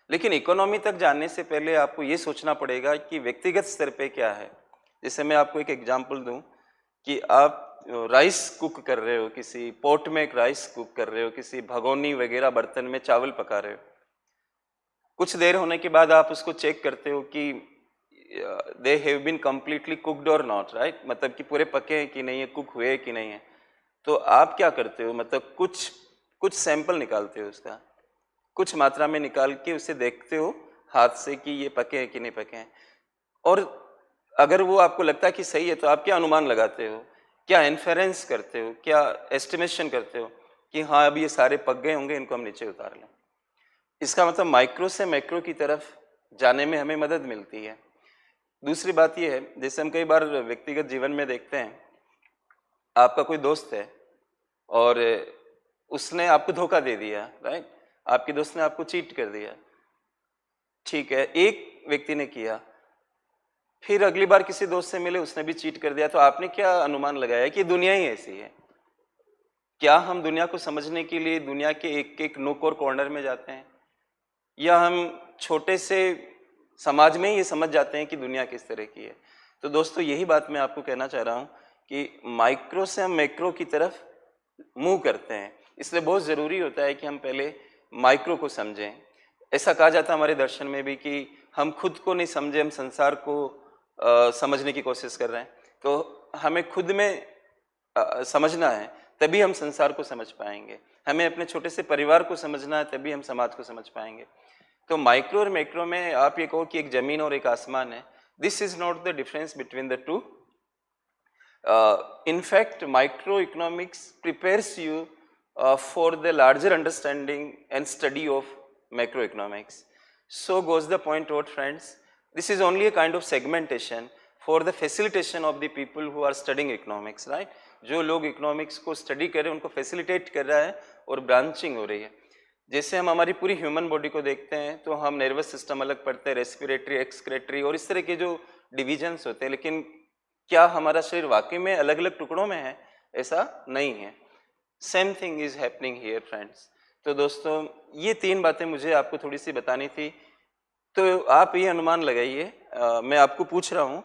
S1: लेकिन इकोनॉमी तक जानने से पहले आपको ये सोचना पड़ेगा कि व्यक्तिगत स्तर पे क्या है। जैसे मैं आपको एक एग्जांपल दूं कि आप राइस कुक कर रहे हो, किसी पॉट में एक राइस कुक कर रहे हो, किसी भगोनी वगैरह बर्तन में चावल पका रहे हो। कुछ देर होने के बाद आप उसको चेक करते हो कि they have been completely cooked और नॉट, राइट, मतलब कि पूरे पके हैं कि नहीं है, कुक हुए कि नहीं है। तो आप क्या करते हो, मतलब कुछ सैंपल निकालते हो, उसका कुछ मात्रा में निकाल के उसे देखते हो हाथ से कि ये पके हैं कि नहीं पके हैं। और अगर वो आपको लगता है कि सही है तो आप क्या अनुमान लगाते हो, क्या इन्फेरेंस करते हो, क्या एस्टिमेशन करते हो कि हाँ अब ये सारे पक गए होंगे, इनको हम नीचे उतार लें। इसका मतलब माइक्रो से मैक्रो की तरफ जाने में हमें मदद मिलती है। दूसरी बात ये है, जैसे हम कई बार व्यक्तिगत जीवन में देखते हैं, आपका कोई दोस्त है और उसने आपको धोखा दे दिया, राइट, आपके दोस्त ने आपको चीट कर दिया, ठीक है, एक व्यक्ति ने किया, फिर अगली बार किसी दोस्त से मिले, उसने भी चीट कर दिया। तो आपने क्या अनुमान लगाया कि दुनिया ही ऐसी है? क्या हम दुनिया को समझने के लिए दुनिया के एक एक नोक और कॉर्नर में जाते हैं, या हम छोटे से समाज में ही ये समझ जाते हैं कि दुनिया किस तरह की है? तो दोस्तों यही बात मैं आपको कहना चाह रहा हूँ कि माइक्रो से हम मैक्रो की तरफ मूव करते हैं। इसलिए बहुत ज़रूरी होता है कि हम पहले माइक्रो को समझें। ऐसा कहा जाता है हमारे दर्शन में भी कि हम खुद को नहीं समझे, हम संसार को समझने की कोशिश कर रहे हैं। तो हमें खुद में समझना है, तभी हम संसार को समझ पाएंगे। हमें अपने छोटे से परिवार को समझना है, तभी हम समाज को समझ पाएंगे। तो माइक्रो और मैक्रो में आप ये कहो कि एक जमीन और एक आसमान है, this is not the difference between the two. In fact, microeconomics prepares you for the larger understanding and study of macroeconomics. So goes the point out, friends. This is only a kind of segmentation for the facilitation of the people who are studying economics, right? जो लोग इकोनॉमिक्स को स्टडी कर रहे हैं उनको फैसिलिटेट कर रहा है और ब्रांचिंग हो रही है। जैसे हम हमारी पूरी ह्यूमन बॉडी को देखते हैं तो हम नर्वस सिस्टम अलग पढ़ते हैं, रेस्पिरेटरी, एक्सक्रेटरी और इस तरह के जो डिविजन्स होते हैं, लेकिन क्या हमारा शरीर वाकई में अलग अलग टुकड़ों में है? ऐसा नहीं है। Same thing is happening here friends. तो दोस्तों ये तीन बातें मुझे आपको थोड़ी सी बतानी थी। तो आप ये अनुमान लगाइए, मैं आपको पूछ रहा हूँ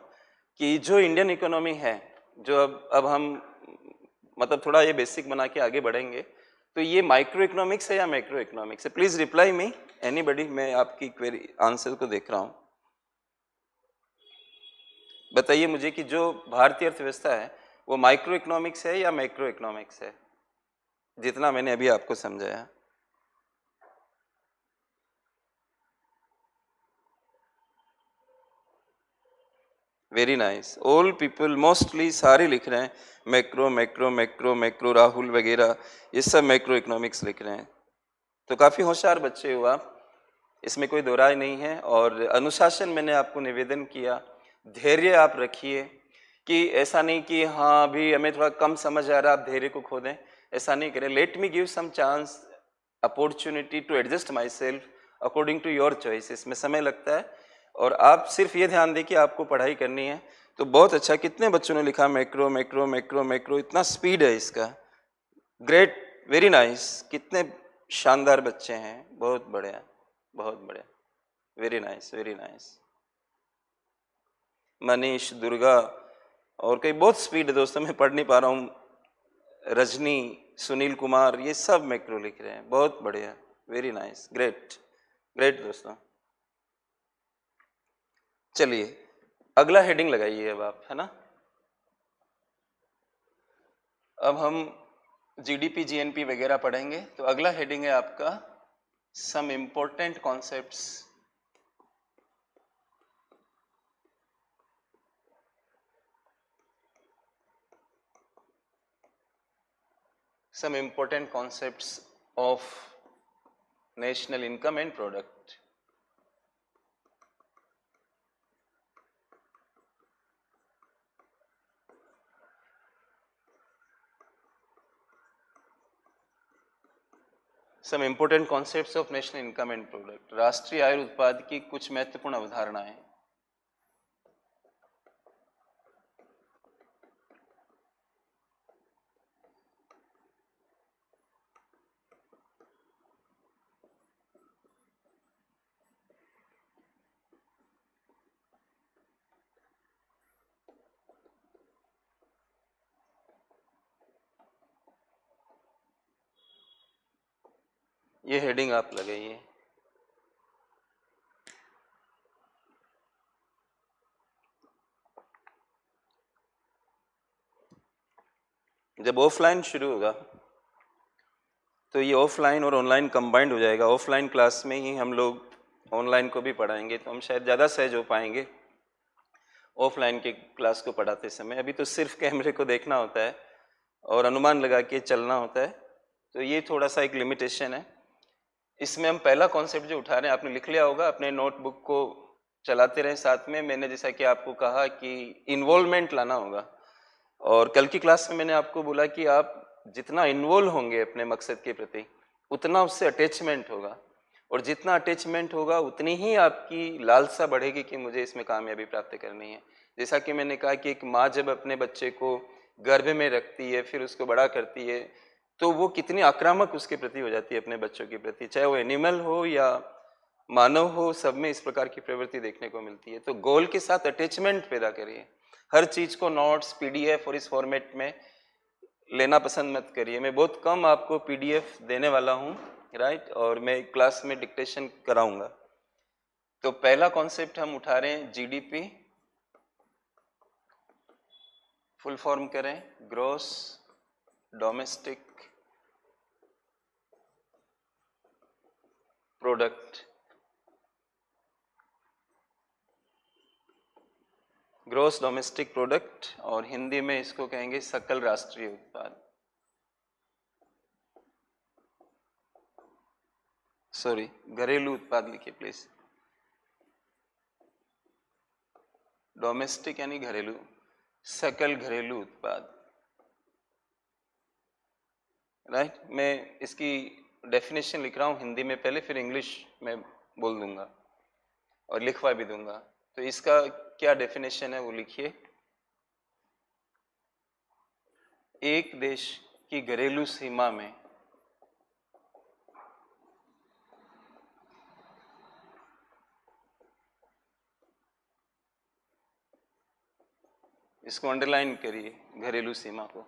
S1: कि जो इंडियन इकोनॉमी है, जो अब हम मतलब थोड़ा ये बेसिक बना के आगे बढ़ेंगे, तो ये माइक्रो इकोनॉमिक्स है या मैक्रो इकोनॉमिक्स है? प्लीज रिप्लाई मी एनीबडी, मैं आपकी क्वेरी आंसर को देख रहा हूँ। बताइए मुझे कि जो भारतीय अर्थव्यवस्था है वो माइक्रो इकोनॉमिक्स है या मैक्रो इकोनॉमिक्स है, जितना मैंने अभी आपको समझाया। Very nice, all people mostly सारे लिख रहे हैं macro macro macro macro, Rahul वगैरह ये सब मैक्रो इकोनॉमिक्स लिख रहे हैं। तो काफ़ी होशियार बच्चे हो आप, इसमें कोई दो राय नहीं है। और अनुशासन मैंने आपको निवेदन किया, धैर्य आप रखिए कि ऐसा नहीं कि हाँ अभी हमें थोड़ा कम समझ आ रहा, आप धैर्य को खो दें, ऐसा नहीं करें। Let me give some chance, opportunity to adjust myself according to your choice. इसमें समय लगता है और आप सिर्फ ये ध्यान दें कि आपको पढ़ाई करनी है। तो बहुत अच्छा, कितने बच्चों ने लिखा मैक्रो मैक्रो मैक्रो मैक्रो, इतना स्पीड है इसका, ग्रेट, वेरी नाइस, कितने शानदार बच्चे हैं, बहुत बढ़िया बहुत बढ़िया, very nice very nice. Manish, Durga और कई बहुत स्पीड है दोस्तों, मैं पढ़ नहीं पा रहा हूँ। रजनी, सुनील कुमार, ये सब मैक्रो लिख रहे हैं, बहुत बढ़िया, वेरी नाइस, ग्रेट ग्रेट दोस्तों। चलिए अगला हेडिंग लगाइए अब आप, है ना। अब हम जीडीपी जीएनपी वगैरह पढ़ेंगे, तो अगला हेडिंग है आपका some important concepts of national income and product. Some important concepts of national income and product. राष्ट्रीय आय उत्पाद की कुछ महत्वपूर्ण अवधारणाएं। ये हेडिंग आप लगाइए। जब ऑफलाइन शुरू होगा तो ये ऑफलाइन और ऑनलाइन कंबाइंड हो जाएगा। ऑफलाइन क्लास में ही हम लोग ऑनलाइन को भी पढ़ाएंगे, तो हम शायद ज़्यादा सहज हो पाएंगे ऑफलाइन की क्लास को पढ़ाते समय। अभी तो सिर्फ कैमरे को देखना होता है और अनुमान लगा के चलना होता है, तो ये थोड़ा सा एक लिमिटेशन है। इसमें हम पहला कॉन्सेप्ट जो उठा रहे हैं, आपने लिख लिया होगा, अपने नोटबुक को चलाते रहें साथ में। मैंने जैसा कि आपको कहा कि इन्वॉल्वमेंट लाना होगा, और कल की क्लास में मैंने आपको बोला कि आप जितना इन्वॉल्व होंगे अपने मकसद के प्रति, उतना उससे अटैचमेंट होगा, और जितना अटैचमेंट होगा उतनी ही आपकी लालसा बढ़ेगी कि मुझे इसमें कामयाबी प्राप्त करनी है। जैसा कि मैंने कहा कि एक माँ जब अपने बच्चे को गर्भ में रखती है, फिर उसको बड़ा करती है, तो वो कितनी आक्रामक उसके प्रति हो जाती है अपने बच्चों के प्रति, चाहे वो एनिमल हो या मानव हो, सब में इस प्रकार की प्रवृत्ति देखने को मिलती है। तो गोल के साथ अटैचमेंट पैदा करिए। हर चीज को नोट्स, पीडीएफ और इस फॉर्मेट में लेना पसंद मत करिए। मैं बहुत कम आपको पीडीएफ देने वाला हूँ, राइट, और मैं क्लास में डिक्टेशन कराऊंगा। तो पहला कॉन्सेप्ट हम उठा रहे हैं जीडीपी, फुल फॉर्म करें gross domestic product, gross domestic product, और हिंदी में इसको कहेंगे सकल राष्ट्रीय उत्पाद, सॉरी घरेलू उत्पाद लिखिए प्लीज। डोमेस्टिक यानी घरेलू, सकल घरेलू उत्पाद, राइट। मैं इसकी डेफिनेशन लिख रहा हूँ हिंदी में पहले, फिर इंग्लिश में बोल दूंगा और लिखवा भी दूंगा। तो इसका क्या डेफिनेशन है वो लिखिए। एक देश की घरेलू सीमा में इसको अंडरलाइन करिए, घरेलू सीमा को।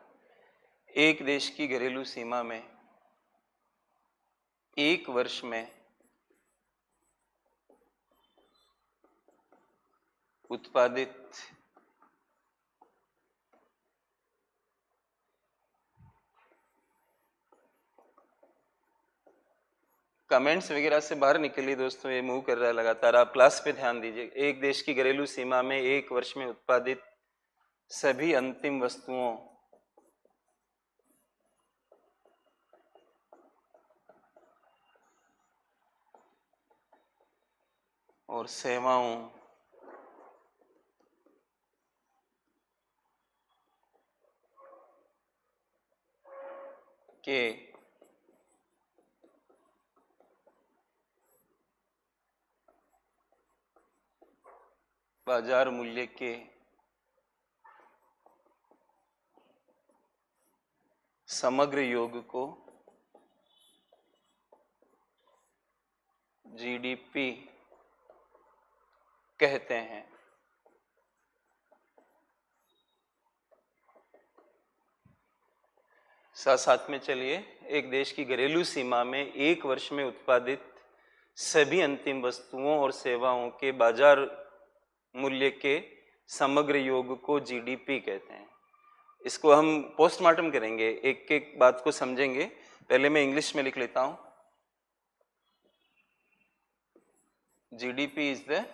S1: एक देश की घरेलू सीमा में एक वर्ष में उत्पादित कमेंट्स वगैरह से बाहर निकलिए दोस्तों, ये मूव कर रहा है लगातार, आप क्लास पे ध्यान दीजिए। एक देश की घरेलू सीमा में एक वर्ष में उत्पादित सभी अंतिम वस्तुओं और सेवाओं के बाजार मूल्य के समग्र योग को जीडीपी कहते हैं। साथ साथ में चलिए, एक देश की घरेलू सीमा में एक वर्ष में उत्पादित सभी अंतिम वस्तुओं और सेवाओं के बाजार मूल्य के समग्र योग को जीडीपी कहते हैं। इसको हम पोस्टमार्टम करेंगे, एक एक बात को समझेंगे। पहले मैं इंग्लिश में लिख लेता हूं। GDP is the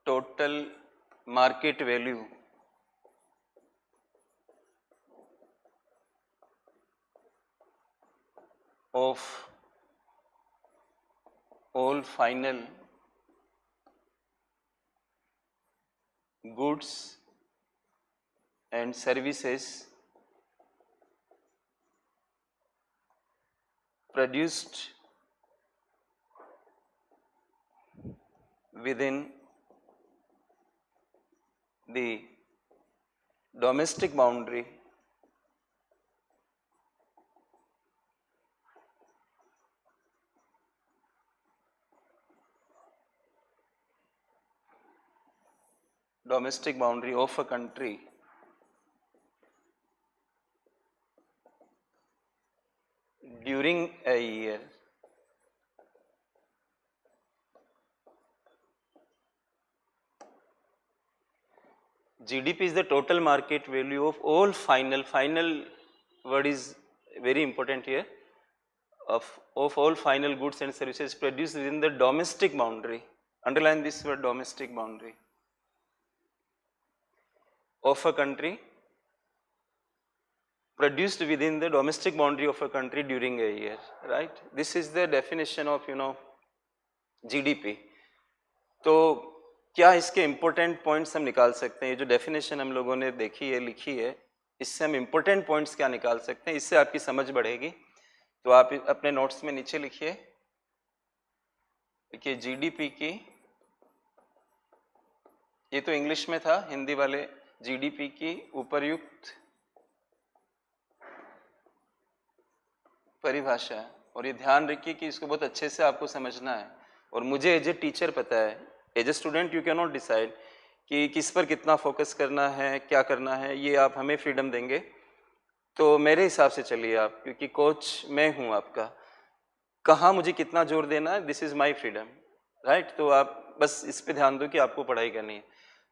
S1: total market value of all final goods and services produced within the domestic boundary of a country during a year GDP is the total market value of all final word is very important here, of all final goods and services produced within the domestic boundary. Underline this word, domestic boundary of a country, produced within the domestic boundary of a country during a year, right? This is the definition of GDP. तो क्या इसके इम्पोर्टेंट पॉइंट्स हम निकाल सकते हैं? ये जो डेफिनेशन हम लोगों ने देखी है, लिखी है, इससे हम इम्पोर्टेंट पॉइंट्स क्या निकाल सकते हैं? इससे आपकी समझ बढ़ेगी। तो आप अपने नोट्स में नीचे लिखिए, जीडीपी की, ये तो इंग्लिश में था, हिंदी वाले जीडीपी की उपर्युक्त परिभाषा। और ये ध्यान रखिए कि इसको बहुत अच्छे से आपको समझना है। और मुझे एज ए टीचर पता है, as a student you can not decide कि किस पर कितना फोकस करना है, क्या करना है, ये आप हमें फ्रीडम देंगे। तो मेरे हिसाब से चलिए आप, क्योंकि कोच मैं हूँ आपका, कहाँ मुझे कितना जोर देना है, this is my freedom, right. तो आप बस इस पे ध्यान दो कि आपको पढ़ाई करनी है।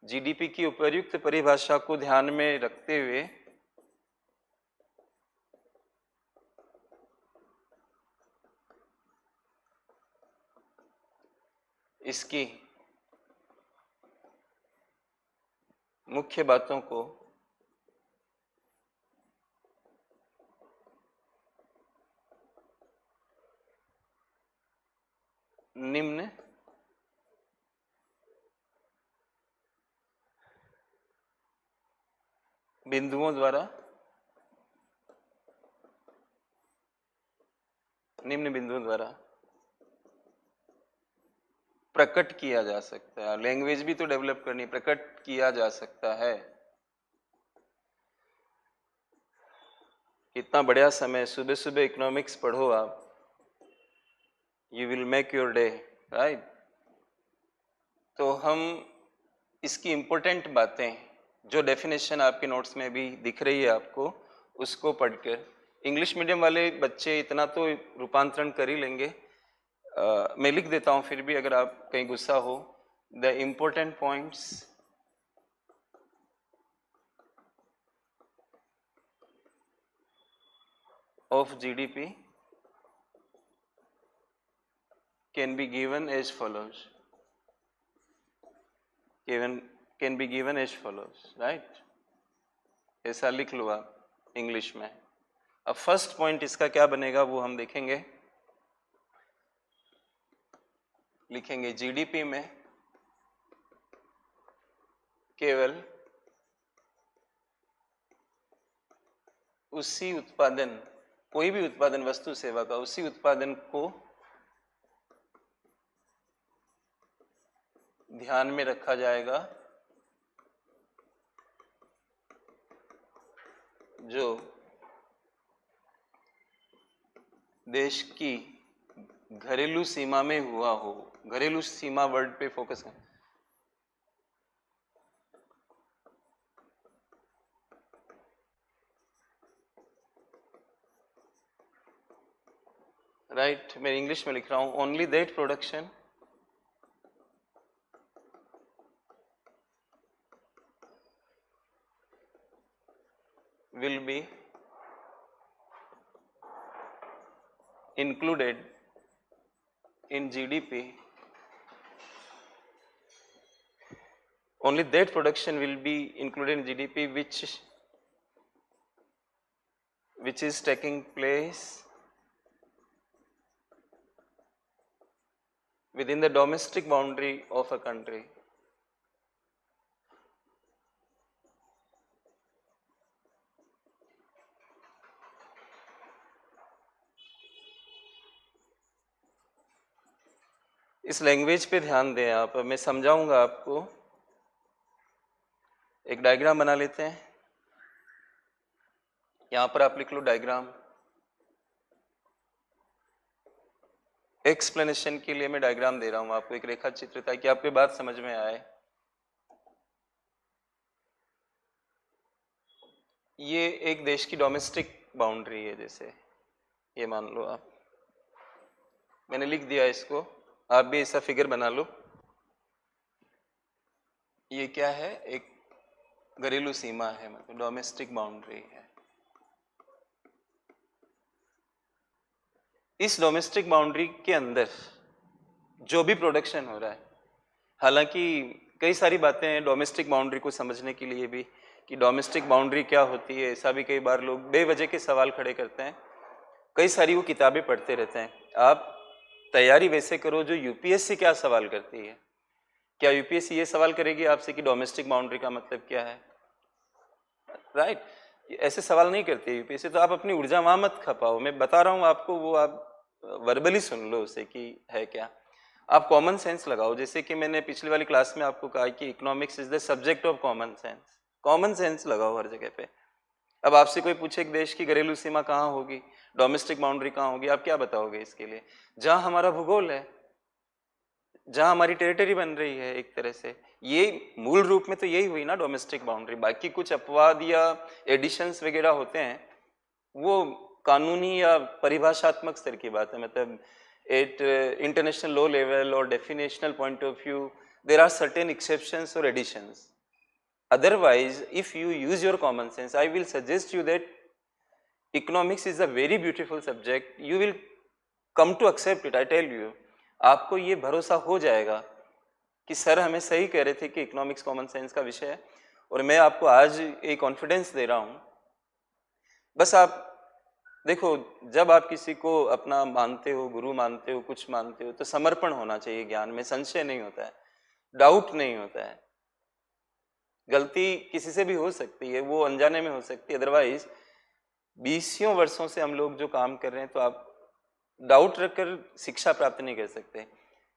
S1: जीडीपी की उपर्युक्त परिभाषा को ध्यान में रखते हुए इसकी मुख्य बातों को निम्न बिंदुओं द्वारा प्रकट किया जा सकता है। लैंग्वेज भी तो डेवलप करनी, प्रकट किया जा सकता है। कितना बढ़िया समय, सुबह सुबह इकोनॉमिक्स पढ़ो आप, you will make your day, right. तो हम इसकी इम्पोर्टेंट बातें, जो डेफिनेशन आपके नोट्स में भी दिख रही है आपको, उसको पढ़कर, इंग्लिश मीडियम वाले बच्चे इतना तो रूपांतरण कर ही लेंगे। मैं लिख देता हूं फिर भी, अगर आप कहीं गुस्सा हो। The important points of GDP can be given as follows, can be given as follows, right. ऐसा लिख लो आप इंग्लिश में। अब फर्स्ट पॉइंट इसका क्या बनेगा वो हम देखेंगे। लिखेंगे जीडीपी में केवल उसी उत्पादन, कोई भी उत्पादन वस्तु सेवा का, उसी उत्पादन को ध्यान में रखा जाएगा जो देश की घरेलू सीमा में हुआ हो। घरेलू सीमा वर्ड पे फोकस करें। राइट, मैं इंग्लिश में लिख रहा हूं, only that production will be included in GDP, only that production will be included in GDP which is taking place within the domestic boundary of a country. इस लैंग्वेज पे ध्यान दें आप, मैं समझाऊंगा आपको। एक डायग्राम बना लेते हैं, यहां पर आप लिख लो डायग्राम। एक्सप्लेनेशन के लिए मैं डायग्राम दे रहा हूं आपको, एक रेखा चित्र, ताकि आपको बात समझ में आए। ये एक देश की डोमेस्टिक बाउंड्री है, जैसे ये मान लो आप, मैंने लिख दिया इसको, आप भी ऐसा फिगर बना लो। ये क्या है, एक घरेलू सीमा है, मतलब डोमेस्टिक बाउंड्री है। इस डोमेस्टिक बाउंड्री के अंदर जो भी प्रोडक्शन हो रहा है, हालांकि कई सारी बातें हैं डोमेस्टिक बाउंड्री को समझने के लिए भी, कि डोमेस्टिक बाउंड्री क्या होती है, ऐसा भी कई बार लोग बेवजह के सवाल खड़े करते हैं। कई सारी वो किताबें पढ़ते रहते हैं। आप तैयारी वैसे करो जो यूपीएससी क्या सवाल करती है। क्या यूपीएससी ये सवाल करेगी आपसे कि डोमेस्टिक बाउंड्री का मतलब क्या है, राइट? ऐसे सवाल नहीं करती यूपीएससी। तो आप अपनी ऊर्जा वहां मत खपाओ, मैं बता रहा हूँ आपको, वो आप वर्बली सुन लो उसे कि है क्या। आप कॉमन सेंस लगाओ, जैसे कि मैंने पिछली वाली क्लास में आपको कहा कि economics is the subject of common sense. Common sense लगाओ हर जगह पे। अब आपसे कोई पूछे एक देश की घरेलू सीमा कहाँ होगी, डोमेस्टिक बाउंड्री कहाँ होगी, आप क्या बताओगे इसके लिए? जहां हमारा भूगोल है, जहां हमारी टेरिटरी बन रही है एक तरह से। ये मूल रूप में तो यही हुई ना डोमेस्टिक बाउंड्री। बाकी कुछ अपवाद या एडिशंस वगैरह होते हैं, वो कानूनी या परिभाषात्मक स्तर की बात है। मतलब एट इंटरनेशनल लॉ लेवल और definitional point of view there are certain exceptions और additions. otherwise if you use your common sense, I will suggest you that economics is a very beautiful subject, you will come to accept it, I tell you. आपको ये भरोसा हो जाएगा कि सर हमें सही कह रहे थे कि इकोनॉमिक्स कॉमन सेंस का विषय है, और मैं आपको आज एक कॉन्फिडेंस दे रहा हूँ। बस आप देखो, जब आप किसी को अपना मानते हो, गुरु मानते हो, कुछ मानते हो, तो समर्पण होना चाहिए, ज्ञान में संशय नहीं होता है, डाउट नहीं होता है। गलती किसी से भी हो सकती है, वो अनजाने में हो सकती है, अदरवाइज 20 वर्षों से हम लोग जो काम कर रहे हैं, तो आप डाउट रखकर शिक्षा प्राप्त नहीं कर सकते,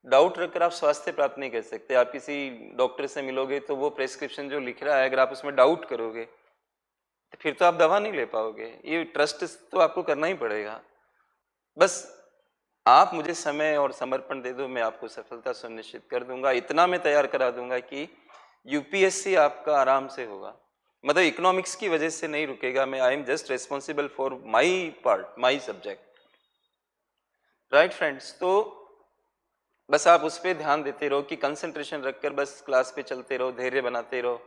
S1: डाउट रखकर आप स्वास्थ्य प्राप्त नहीं कर सकते। आप किसी डॉक्टर से मिलोगे तो वो प्रेस्क्रिप्शन जो लिख रहा है, अगर आप उसमें डाउट करोगे तो फिर तो आप दवा नहीं ले पाओगे। ये ट्रस्ट तो आपको करना ही पड़ेगा। बस आप मुझे समय और समर्पण दे दो, मैं आपको सफलता सुनिश्चित कर दूंगा। इतना मैं तैयार करा दूंगा कि यूपीएससी आपका आराम से होगा। मतलब इकोनॉमिक्स की वजह से नहीं रुकेगा, मैं I am just responsible for my part, my subject, right friends. तो बस आप उस पर ध्यान देते रहो कि कंसंट्रेशन रखकर बस क्लास पे चलते रहो, धैर्य बनाते रहो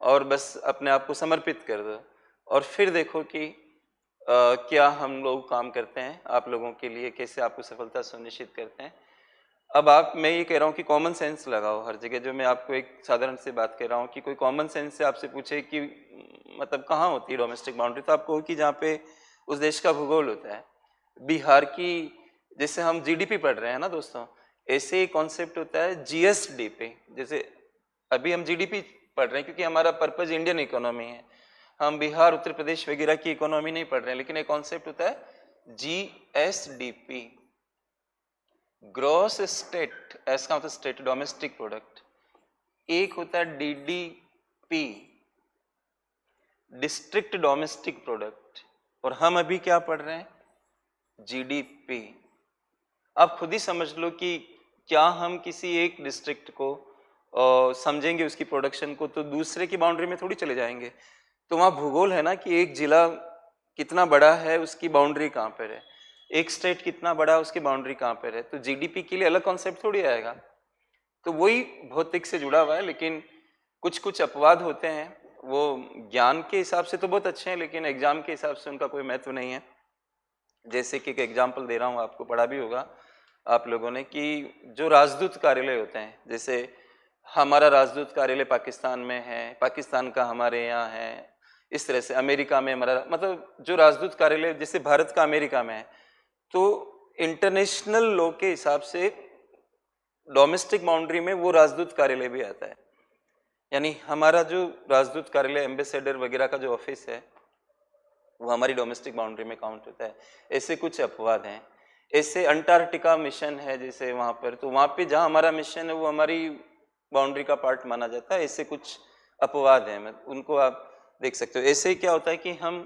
S1: और बस अपने आप को समर्पित कर दो, और फिर देखो कि क्या हम लोग काम करते हैं आप लोगों के लिए, कैसे आपको सफलता सुनिश्चित करते हैं। अब आप, मैं ये कह रहा हूँ कि कॉमन सेंस लगाओ हर जगह। जो मैं आपको एक साधारण से बात कह रहा हूँ कि कोई कॉमन सेंस से आपसे पूछे कि मतलब कहाँ होती है डोमेस्टिक बाउंड्री, तो आप कहो कि जहाँ पे उस देश का भूगोल होता है। बिहार की, जैसे हम जीडीपी पढ़ रहे हैं ना दोस्तों, ऐसे ही कॉन्सेप्ट होता है जीएसडीपी। जैसे अभी हम जीडीपी पढ़ रहे हैं क्योंकि हमारा पर्पज इंडियन इकोनॉमी है, हम बिहार उत्तर प्रदेश वगैरह की इकोनॉमी नहीं पढ़ रहे हैं, लेकिन एक कॉन्सेप्ट होता है जीएसडीपी, ग्रॉस स्टेट, एस का मतलब स्टेट डोमेस्टिक प्रोडक्ट। एक होता है डीडीपी, डिस्ट्रिक्ट डोमेस्टिक प्रोडक्ट, और हम अभी क्या पढ़ रहे हैं, जीडीपी। आप खुद ही समझ लो कि क्या हम किसी एक डिस्ट्रिक्ट को समझेंगे उसकी प्रोडक्शन को, तो दूसरे की बाउंड्री में थोड़ी चले जाएंगे। तो वहाँ भूगोल है ना कि एक जिला कितना बड़ा है, उसकी बाउंड्री कहाँ पर है, एक स्टेट कितना बड़ा है, उसकी बाउंड्री कहाँ पर है। तो जीडीपी के लिए अलग कॉन्सेप्ट थोड़ी आएगा। तो वही भौतिक से जुड़ा हुआ है, लेकिन कुछ कुछ अपवाद होते हैं, वो ज्ञान के हिसाब से तो बहुत अच्छे हैं, लेकिन एग्जाम के हिसाब से उनका कोई महत्व नहीं है। जैसे कि एक एग्जाम्पल दे रहा हूँ, आपको पढ़ा भी होगा आप लोगों ने, कि जो राजदूत कार्यालय होते हैं, जैसे हमारा राजदूत कार्यालय पाकिस्तान में है, पाकिस्तान का हमारे यहाँ है, इस तरह से अमेरिका में हमारा, मतलब जो राजदूत कार्यालय जैसे भारत का अमेरिका में है, तो इंटरनेशनल लॉ के हिसाब से डोमेस्टिक बाउंड्री में वो राजदूत कार्यालय भी आता है। यानी हमारा जो राजदूत कार्यालय, एम्बेसडर वगैरह का जो ऑफिस है, वो हमारी डोमेस्टिक बाउंड्री में काउंट होता है। ऐसे कुछ अपवाद हैं। ऐसे अंटार्कटिका मिशन है जैसे वहाँ पर, तो वहाँ पे जहाँ हमारा मिशन है वो हमारी बाउंड्री का पार्ट माना जाता है। ऐसे कुछ अपवाद हैं, उनको आप देख सकते हो। ऐसे क्या होता है कि हम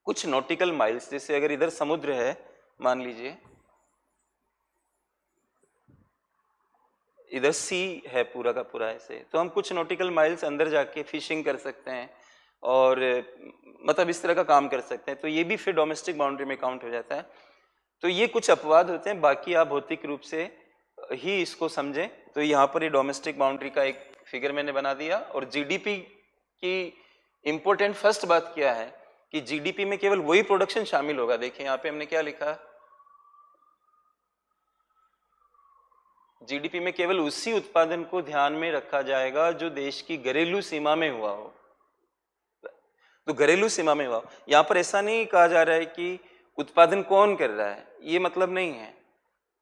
S1: कुछ नॉटिकल माइल्स, जैसे अगर इधर समुद्र है मान लीजिए, इधर सी है पूरा का पूरा ऐसे, तो हम कुछ नॉटिकल माइल्स अंदर जाके फिशिंग कर सकते हैं और मतलब इस तरह का काम कर सकते हैं, तो ये भी फिर डोमेस्टिक बाउंड्री में काउंट हो जाता है। तो ये कुछ अपवाद होते हैं, बाकी आप भौतिक रूप से ही इसको समझें। तो यहाँ पर ये डोमेस्टिक बाउंड्री का एक फिगर मैंने बना दिया। और जीडीपी की इंपॉर्टेंट फर्स्ट बात क्या है कि जीडीपी में केवल वही प्रोडक्शन शामिल होगा। देखिए यहाँ पे हमने क्या लिखा, जीडीपी में केवल उसी उत्पादन को ध्यान में रखा जाएगा जो देश की घरेलू सीमा में हुआ हो। तो घरेलू सीमा में हुआ, यहाँ पर ऐसा नहीं कहा जा रहा है कि उत्पादन कौन कर रहा है, ये मतलब नहीं है।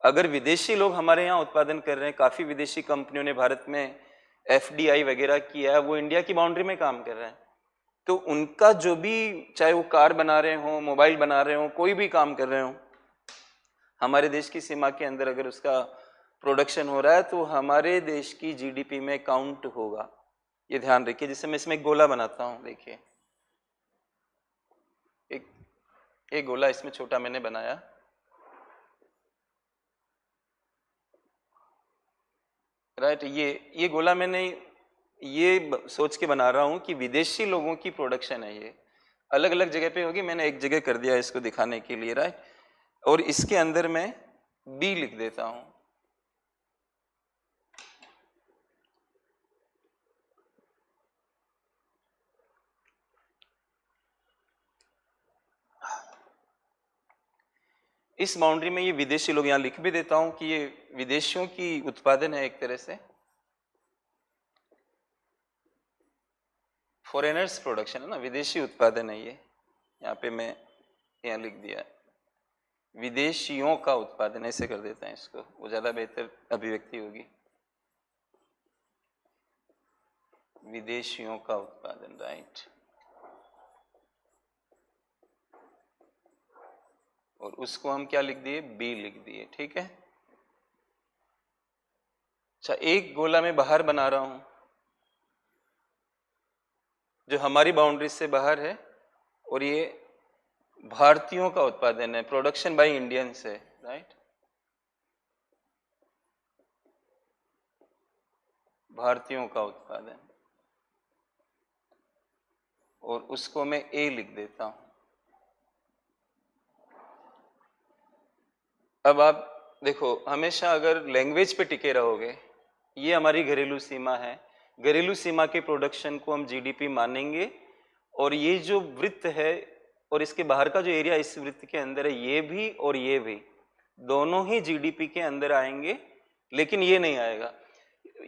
S1: अगर विदेशी लोग हमारे यहाँ उत्पादन कर रहे हैं, काफी विदेशी कंपनियों ने भारत में एफडीआई वगैरह किया है, वो इंडिया की बाउंड्री में काम कर रहे हैं, तो उनका जो भी, चाहे वो कार बना रहे हो, मोबाइल बना रहे हो, कोई भी काम कर रहे हो, हमारे देश की सीमा के अंदर अगर उसका प्रोडक्शन हो रहा है तो हमारे देश की जीडीपी में काउंट होगा। ये ध्यान रखिए। जैसे मैं इसमें एक गोला बनाता हूँ, देखिए एक गोला इसमें छोटा मैंने बनाया, राइट। ये गोला मैंने ये सोच के बना रहा हूं कि विदेशी लोगों की प्रोडक्शन है, ये अलग अलग जगह पे होगी, मैंने एक जगह कर दिया इसको दिखाने के लिए, राइट। और इसके अंदर मैं बी लिख देता हूं। इस बाउंड्री में ये विदेशी लोग, यहाँ लिख भी देता हूं कि ये विदेशियों की उत्पादन है, एक तरह से फॉरेनर्स प्रोडक्शन है ना, विदेशी उत्पादन है ये। यहाँ पे मैं यहाँ लिख दिया विदेशियों का उत्पादन, ऐसे कर देता है इसको, वो ज्यादा बेहतर अभिव्यक्ति होगी। विदेशियों का उत्पादन, राइट। और उसको हम क्या लिख दिए, बी लिख दिए, ठीक है। अच्छा, एक गोला मैं बाहर बना रहा हूं जो हमारी बाउंड्री से बाहर है, और ये भारतीयों का उत्पादन है, प्रोडक्शन बाय इंडियंस है, राइट। भारतीयों का उत्पादन, और उसको मैं ए लिख देता हूं। अब आप देखो, हमेशा अगर लैंग्वेज पे टिके रहोगे, ये हमारी घरेलू सीमा है, घरेलू सीमा के प्रोडक्शन को हम जीडीपी मानेंगे, और ये जो वृत्त है और इसके बाहर का जो एरिया इस वृत्त के अंदर है, ये भी और ये भी दोनों ही जीडीपी के अंदर आएंगे, लेकिन ये नहीं आएगा।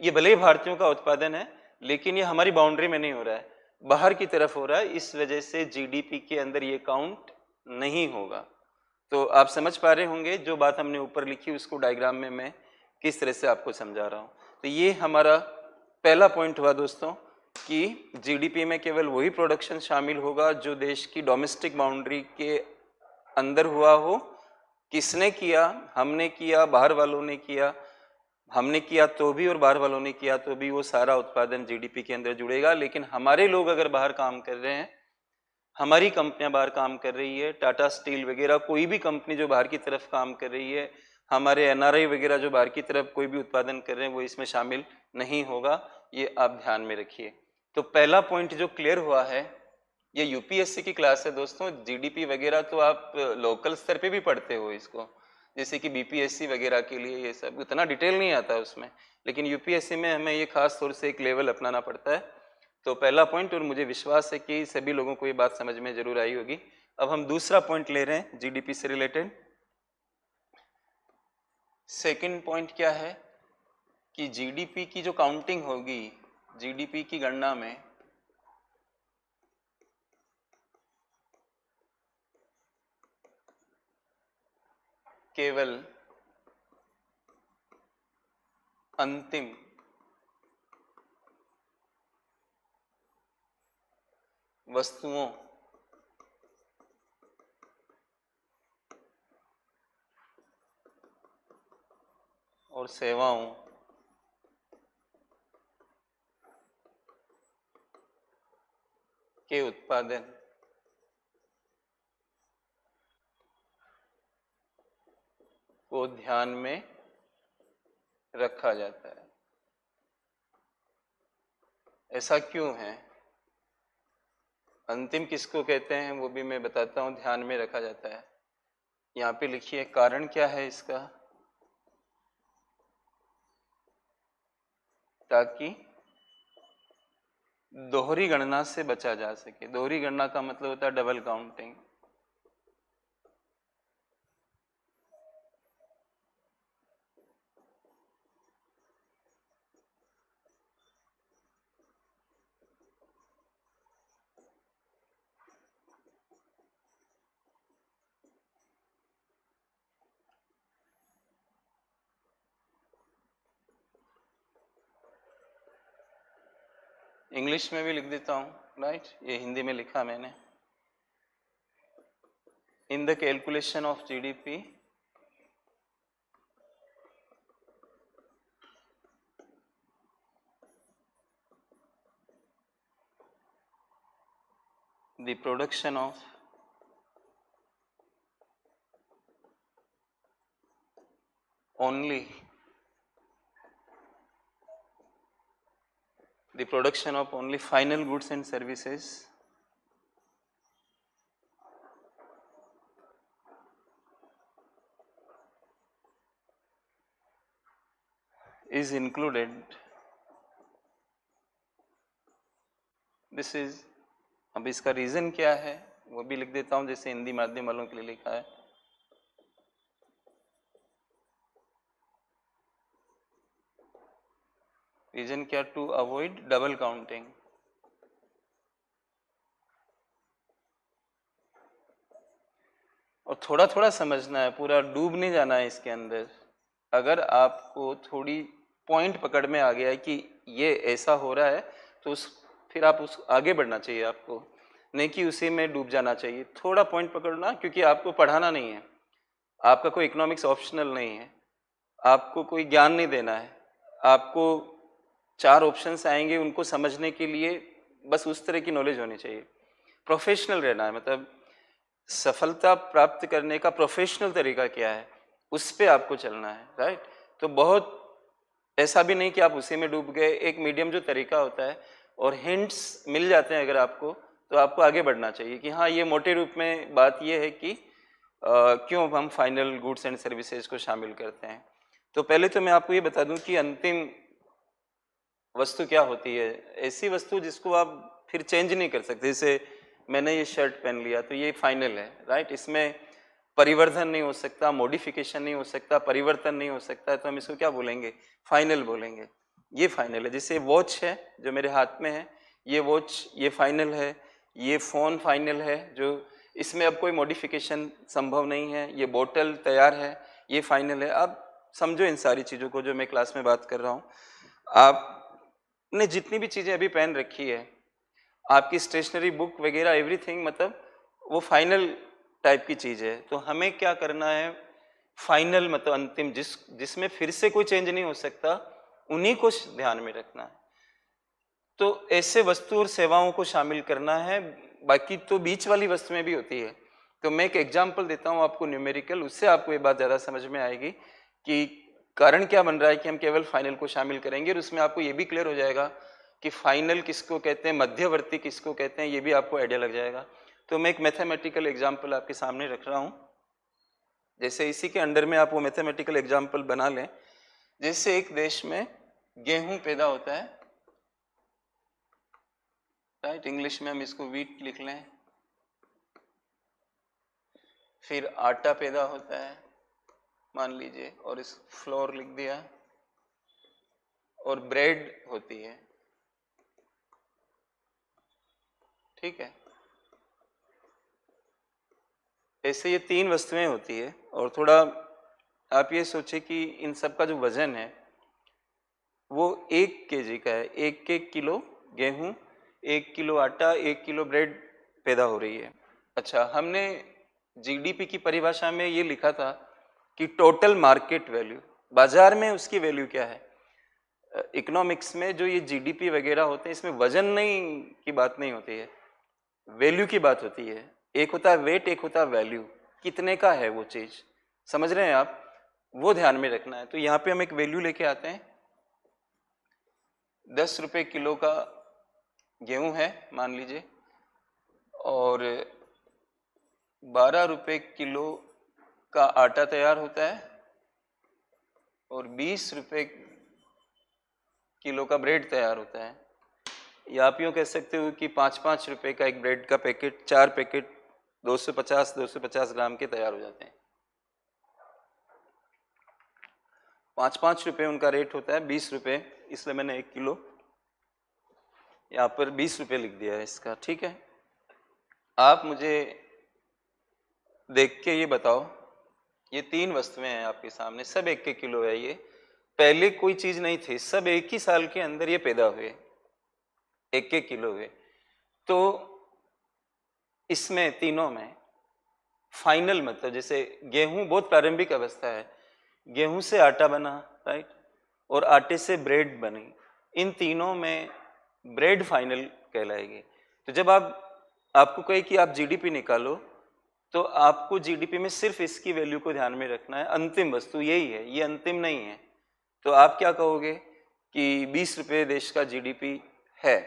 S1: ये भले ही भारतीयों का उत्पादन है, लेकिन ये हमारी बाउंड्री में नहीं हो रहा है, बाहर की तरफ हो रहा है, इस वजह से जीडीपी के अंदर ये काउंट नहीं होगा। तो आप समझ पा रहे होंगे जो बात हमने ऊपर लिखी उसको डायग्राम में मैं किस तरह से आपको समझा रहा हूं। तो ये हमारा पहला पॉइंट हुआ दोस्तों कि जीडीपी में केवल वही प्रोडक्शन शामिल होगा जो देश की डोमेस्टिक बाउंड्री के अंदर हुआ हो। किसने किया, हमने किया, बाहर वालों ने किया, हमने किया तो भी और बाहर वालों ने किया तो भी, वो सारा उत्पादन जीडीपी के अंदर जुड़ेगा। लेकिन हमारे लोग अगर बाहर काम कर रहे हैं, हमारी कंपनियां बाहर काम कर रही है, टाटा स्टील वगैरह कोई भी कंपनी जो बाहर की तरफ काम कर रही है, हमारे एनआरआई वगैरह जो बाहर की तरफ कोई भी उत्पादन कर रहे हैं, वो इसमें शामिल नहीं होगा। ये आप ध्यान में रखिए। तो पहला पॉइंट जो क्लियर हुआ है, ये यूपीएससी की क्लास है दोस्तों। जीडीपी वगैरह तो आप लोकल स्तर पे भी पढ़ते हो इसको, जैसे कि बीपीएससी वगैरह के लिए ये सब इतना डिटेल नहीं आता उसमें, लेकिन यूपीएससी में हमें ये खास तौर से एक लेवल अपनाना पड़ता है। तो पहला पॉइंट, और मुझे विश्वास है कि सभी लोगों को ये बात समझ में जरूर आई होगी। अब हम दूसरा पॉइंट ले रहे हैं जीडीपी से रिलेटेड। सेकंड पॉइंट क्या है कि जीडीपी की जो काउंटिंग होगी, जीडीपी की गणना में केवल अंतिम वस्तुओं और सेवाओं के उत्पादन को ध्यान में रखा जाता है। ऐसा क्यों है, अंतिम किसको कहते हैं वो भी मैं बताता हूं, ध्यान में रखा जाता है। यहाँ पे लिखिए कारण क्या है इसका, ताकि दोहरी गणना से बचा जा सके। दोहरी गणना का मतलब होता है डबल काउंटिंग। इंग्लिश में भी लिख देता हूं, राइट, ये हिंदी में लिखा मैंने। In the calculation of GDP the production of only final goods and services is included. This is, अब इसका रीजन क्या है वो भी लिख देता हूं, जैसे हिंदी माध्यम वालों के लिए लिखा है। रीजन क्या, टू अवॉइड डबल काउंटिंग। और थोड़ा थोड़ा समझना है, पूरा डूब नहीं जाना है इसके अंदर। अगर आपको थोड़ी पॉइंट पकड़ में आ गया है कि ये ऐसा हो रहा है, तो फिर आप उस आगे बढ़ना चाहिए आपको, नहीं कि उसी में डूब जाना चाहिए। थोड़ा पॉइंट पकड़ना, क्योंकि आपको पढ़ाना नहीं है, आपका कोई इकोनॉमिक्स ऑप्शनल नहीं है, आपको कोई ज्ञान नहीं देना है, आपको 4 ऑप्शंस आएंगे उनको समझने के लिए बस उस तरह की नॉलेज होनी चाहिए। प्रोफेशनल रहना है, मतलब सफलता प्राप्त करने का प्रोफेशनल तरीका क्या है, उस पर आपको चलना है, राइट। तो बहुत ऐसा भी नहीं कि आप उसी में डूब गए, एक मीडियम जो तरीका होता है और हिंट्स मिल जाते हैं अगर आपको, तो आपको आगे बढ़ना चाहिए कि हाँ, ये मोटे रूप में बात ये है कि क्यों हम फाइनल गुड्स एंड सर्विसेज को शामिल करते हैं। तो पहले तो मैं आपको ये बता दूं कि अंतिम वस्तु क्या होती है। ऐसी वस्तु जिसको आप फिर चेंज नहीं कर सकते, जैसे मैंने ये शर्ट पहन लिया तो ये फाइनल है, राइट। इसमें परिवर्धन नहीं हो सकता, मॉडिफिकेशन नहीं हो सकता, परिवर्तन नहीं हो सकता, तो हम इसको क्या बोलेंगे, फाइनल बोलेंगे। ये फाइनल है। जैसे वॉच है जो मेरे हाथ में है, ये वॉच ये फाइनल है। ये फ़ोन फाइनल है, जो इसमें अब कोई मॉडिफिकेशन संभव नहीं है। ये बोतल तैयार है, ये फाइनल है। अब समझो इन सारी चीज़ों को जो मैं क्लास में बात कर रहा हूँ। आपने जितनी भी चीज़ें अभी पहन रखी है, आपकी स्टेशनरी बुक वगैरह एवरीथिंग, मतलब वो फाइनल टाइप की चीज़ है। तो हमें क्या करना है, फाइनल मतलब अंतिम, जिसमें फिर से कोई चेंज नहीं हो सकता, उन्हीं को ध्यान में रखना है। तो ऐसे वस्तु और सेवाओं को शामिल करना है, बाकी तो बीच वाली वस्तुएं भी होती है। तो मैं एक एग्जांपल देता हूँ आपको न्यूमेरिकल, उससे आपको ये बात ज़्यादा समझ में आएगी कि कारण क्या बन रहा है कि हम केवल फाइनल को शामिल करेंगे, और उसमें आपको ये भी क्लियर हो जाएगा कि फाइनल किसको कहते हैं, मध्यवर्ती किसको कहते हैं, ये भी आपको आइडिया लग जाएगा। तो मैं एक मैथमेटिकल एग्जाम्पल आपके सामने रख रहा हूँ। जैसे इसी के अंडर में आप वो मैथमेटिकल एग्जाम्पल बना लें। जैसे एक देश में गेहूं पैदा होता है, राइट, इंग्लिश में हम इसको वीट लिख लें। फिर आटा पैदा होता है मान लीजिए, और इस फ्लोर लिख दिया, और ब्रेड होती है, ठीक है। ऐसे ये 3 वस्तुएं होती है। और थोड़ा आप ये सोचे कि इन सब का जो वजन है वो 1 केजी का है। 1 किलो गेहूं, 1 किलो आटा, 1 किलो ब्रेड पैदा हो रही है। अच्छा, हमने जीडीपी की परिभाषा में ये लिखा था कि टोटल मार्केट वैल्यू, बाजार में उसकी वैल्यू क्या है। इकोनॉमिक्स में जो ये जीडीपी वगैरह होते हैं, इसमें वजन नहीं की बात नहीं होती है, वैल्यू की बात होती है। एक होता है वेट, एक होता है वैल्यू, कितने का है वो चीज, समझ रहे हैं आप, वो ध्यान में रखना है। तो यहाँ पे हम एक वैल्यू लेके आते हैं। 10 रुपये किलो का गेहूं है मान लीजिए, और 12 रुपये किलो का आटा तैयार होता है, और 20 रुपये किलो का ब्रेड तैयार होता है। या आप यूँ कह सकते हो कि 5-5 रुपये का एक ब्रेड का पैकेट, 4 पैकेट 250 ग्राम के तैयार हो जाते हैं। 5-5 रुपये उनका रेट होता है, 20 रुपये, इसलिए मैंने 1 किलो यहाँ पर 20 रुपये लिख दिया है इसका, ठीक है। आप मुझे देख के ये बताओ, ये 3 वस्तुएं हैं आपके सामने, सब 1-1 किलो है। ये पहले कोई चीज नहीं थी, सब एक ही साल के अंदर ये पैदा हुए, 1-1 किलो हुए। तो इसमें तीनों में फाइनल मतलब, जैसे गेहूं बहुत प्रारंभिक अवस्था है, गेहूं से आटा बना, राइट, और आटे से ब्रेड बनी, इन तीनों में ब्रेड फाइनल कहलाएगी। तो जब आपको कहे कि आप जीडीपी निकालो, तो आपको जीडीपी में सिर्फ इसकी वैल्यू को ध्यान में रखना है, अंतिम वस्तु यही है, ये अंतिम नहीं है। तो आप क्या कहोगे कि 20 रुपये देश का जीडीपी है,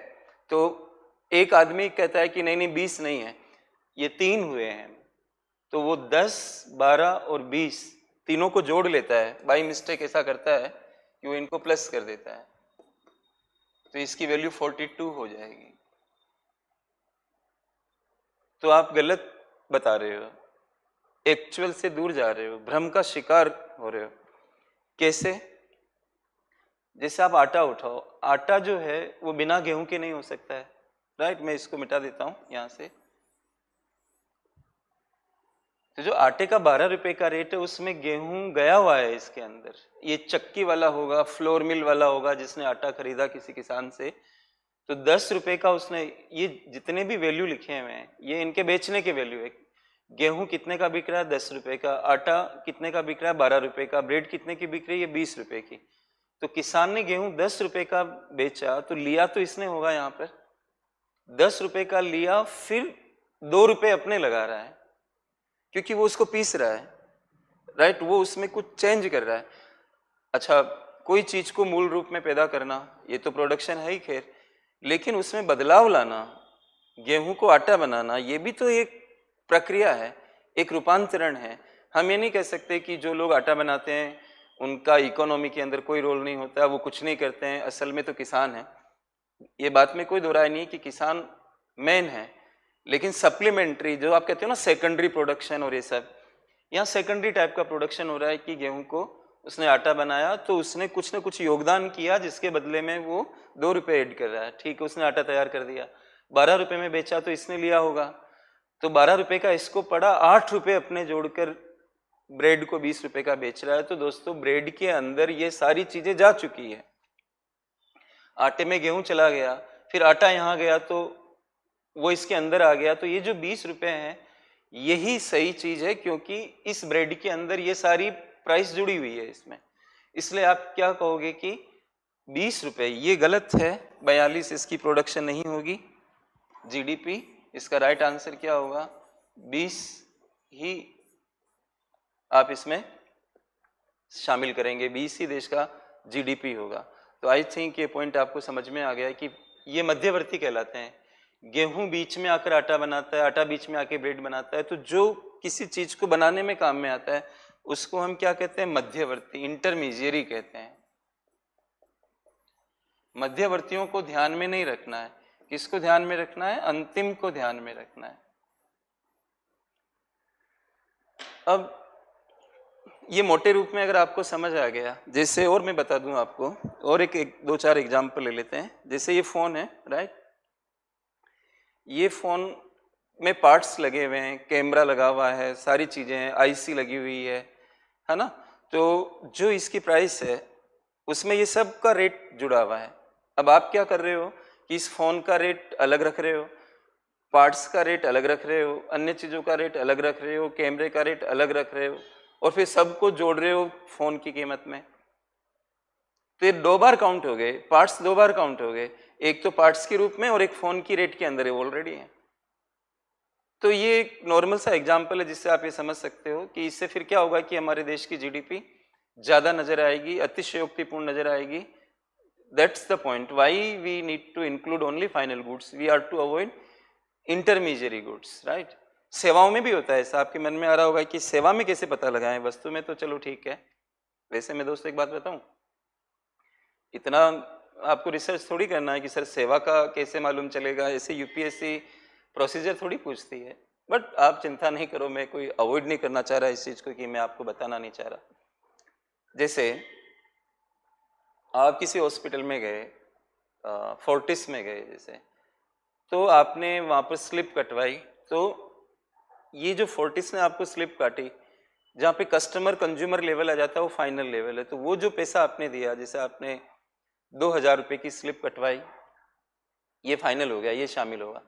S1: तो एक आदमी कहता है कि नहीं नहीं 20 नहीं है, ये 3 हुए हैं, तो वो 10, 12 और 20 तीनों को जोड़ लेता है, बाई मिस्टेक ऐसा करता है कि वो इनको प्लस कर देता है, तो इसकी वैल्यू 42 हो जाएगी। तो आप गलत बता रहे हो, एक्चुअल से दूर जा रहे हो, भ्रम का शिकार हो रहे हो। कैसे? जैसे आप आटा उठाओ, आटा जो है वो बिना गेहूं के नहीं हो सकता है, राइट। मैं इसको मिटा देता हूं यहां से। तो जो आटे का 12 रुपए का रेट है उसमें गेहूं गया हुआ है इसके अंदर। ये चक्की वाला होगा, फ्लोर मिल वाला होगा जिसने आटा खरीदा किसी किसान से, तो 10 रुपए का उसने, ये जितने भी वैल्यू लिखे हुए हैं ये इनके बेचने के वैल्यू है। गेहूं कितने का बिक रहा है? 10 रुपए का। आटा कितने का बिक रहा है? 12 रुपए का। ब्रेड कितने की बिक रही है? 20 रुपए की। तो किसान ने गेहूं 10 रुपए का बेचा, तो लिया तो इसने होगा यहाँ पर 10 रुपए का लिया, फिर 2 रुपए अपने लगा रहा है क्योंकि वो उसको पीस रहा है, राइट। वो उसमें कुछ चेंज कर रहा है। अच्छा, कोई चीज को मूल रूप में पैदा करना ये तो प्रोडक्शन है ही खैर, लेकिन उसमें बदलाव लाना, गेहूं को आटा बनाना, ये भी तो एक प्रक्रिया है, एक रूपांतरण है। हम ये नहीं कह सकते कि जो लोग आटा बनाते हैं उनका इकोनॉमी के अंदर कोई रोल नहीं होता, वो कुछ नहीं करते हैं। असल में तो किसान है, ये बात में कोई दो राय नहीं है कि किसान मेन है, लेकिन सप्लीमेंट्री जो आप कहते हो ना सेकेंडरी प्रोडक्शन और ये सब, यहाँ सेकेंडरी टाइप का प्रोडक्शन हो रहा है कि गेहूं को उसने आटा बनाया तो उसने कुछ ना कुछ योगदान किया जिसके बदले में वो 2 रुपए ऐड कर रहा है। ठीक है, उसने आटा तैयार कर दिया, 12 रुपए में बेचा तो इसने लिया होगा, तो 12 रुपए का इसको पड़ा, 8 रुपए अपने जोड़कर ब्रेड को 20 रुपए का बेच रहा है। तो दोस्तों ब्रेड के अंदर ये सारी चीजें जा चुकी है। आटे में गेहूं चला गया, फिर आटा यहाँ गया तो वो इसके अंदर आ गया, तो ये जो 20 रुपए हैं यही सही चीज है, क्योंकि इस ब्रेड के अंदर ये सारी प्राइस जुड़ी हुई है इसमें। इसलिए आप क्या कहोगे कि 20 रुपए, ये गलत है, 42 इसकी प्रोडक्शन नहीं होगी। जीडीपी इसका राइट आंसर क्या होगा? 20 ही आप इसमें शामिल करेंगे, 20 ही देश का जीडीपी होगा। तो आई थिंक ये पॉइंट आपको समझ में आ गया है कि ये मध्यवर्ती कहलाते हैं। गेहूं बीच में आकर आटा बनाता है, आटा बीच में आके ब्रेड बनाता है, तो जो किसी चीज को बनाने में काम में आता है उसको हम क्या कहते हैं? मध्यवर्ती, इंटरमीडियरी कहते हैं। मध्यवर्तियों को ध्यान में नहीं रखना है। किसको ध्यान में रखना है? अंतिम को ध्यान में रखना है। अब ये मोटे रूप में अगर आपको समझ आ गया, जैसे और मैं बता दूं आपको, और एक दो चार एग्जाम्पल ले लेते हैं। जैसे ये फोन है, राइट, ये फोन में पार्ट्स लगे हुए हैं, कैमरा लगा हुआ है, सारी चीजें हैं, आईसी लगी हुई है ना। तो जो इसकी प्राइस है उसमें ये सब का रेट जुड़ा हुआ है। अब आप क्या कर रहे हो कि इस फोन का रेट अलग रख रहे हो, पार्ट्स का रेट अलग रख रहे हो, अन्य चीजों का रेट अलग रख रहे हो, कैमरे का रेट अलग रख रहे हो, और फिर सबको जोड़ रहे हो फोन की कीमत में। तो ये 2 बार काउंट हो गए, पार्ट्स 2 बार काउंट हो गए, एक तो पार्ट्स के रूप में और एक फोन की रेट के अंदर ऑलरेडी है। तो ये एक नॉर्मल सा एग्जाम्पल है जिससे आप ये समझ सकते हो कि इससे फिर क्या होगा कि हमारे देश की जीडीपी ज्यादा नजर आएगी, अतिशयोक्तिपूर्ण नजर आएगी। That's the point why we need to include only final goods, we are to avoid intermediary goods, right. सेवाओं में भी होता है ऐसा। आपके मन में आ रहा होगा कि सेवा में कैसे पता लगाएं, वस्तु में तो चलो ठीक है। वैसे मैं दोस्तों एक बात बताऊं, इतना आपको रिसर्च थोड़ी करना है कि सर सेवा का कैसे मालूम चलेगा, ऐसे यूपीएससी प्रोसीजर थोड़ी पूछती है। बट आप चिंता नहीं करो, मैं कोई अवॉइड नहीं करना चाह रहा इस चीज को कि मैं आपको बताना नहीं चाह रहा। जैसे आप किसी हॉस्पिटल में गए, फोर्टिस में गए जैसे, तो आपने वहां पर स्लिप कटवाई, तो ये जो फोर्टिस ने आपको स्लिप काटी, जहाँ पे कस्टमर कंज्यूमर लेवल आ जाता है वो फाइनल लेवल है। तो वो जो पैसा आपने दिया, जैसे आपने 2000 रुपये की स्लिप कटवाई, ये फाइनल हो गया, ये शामिल होगा।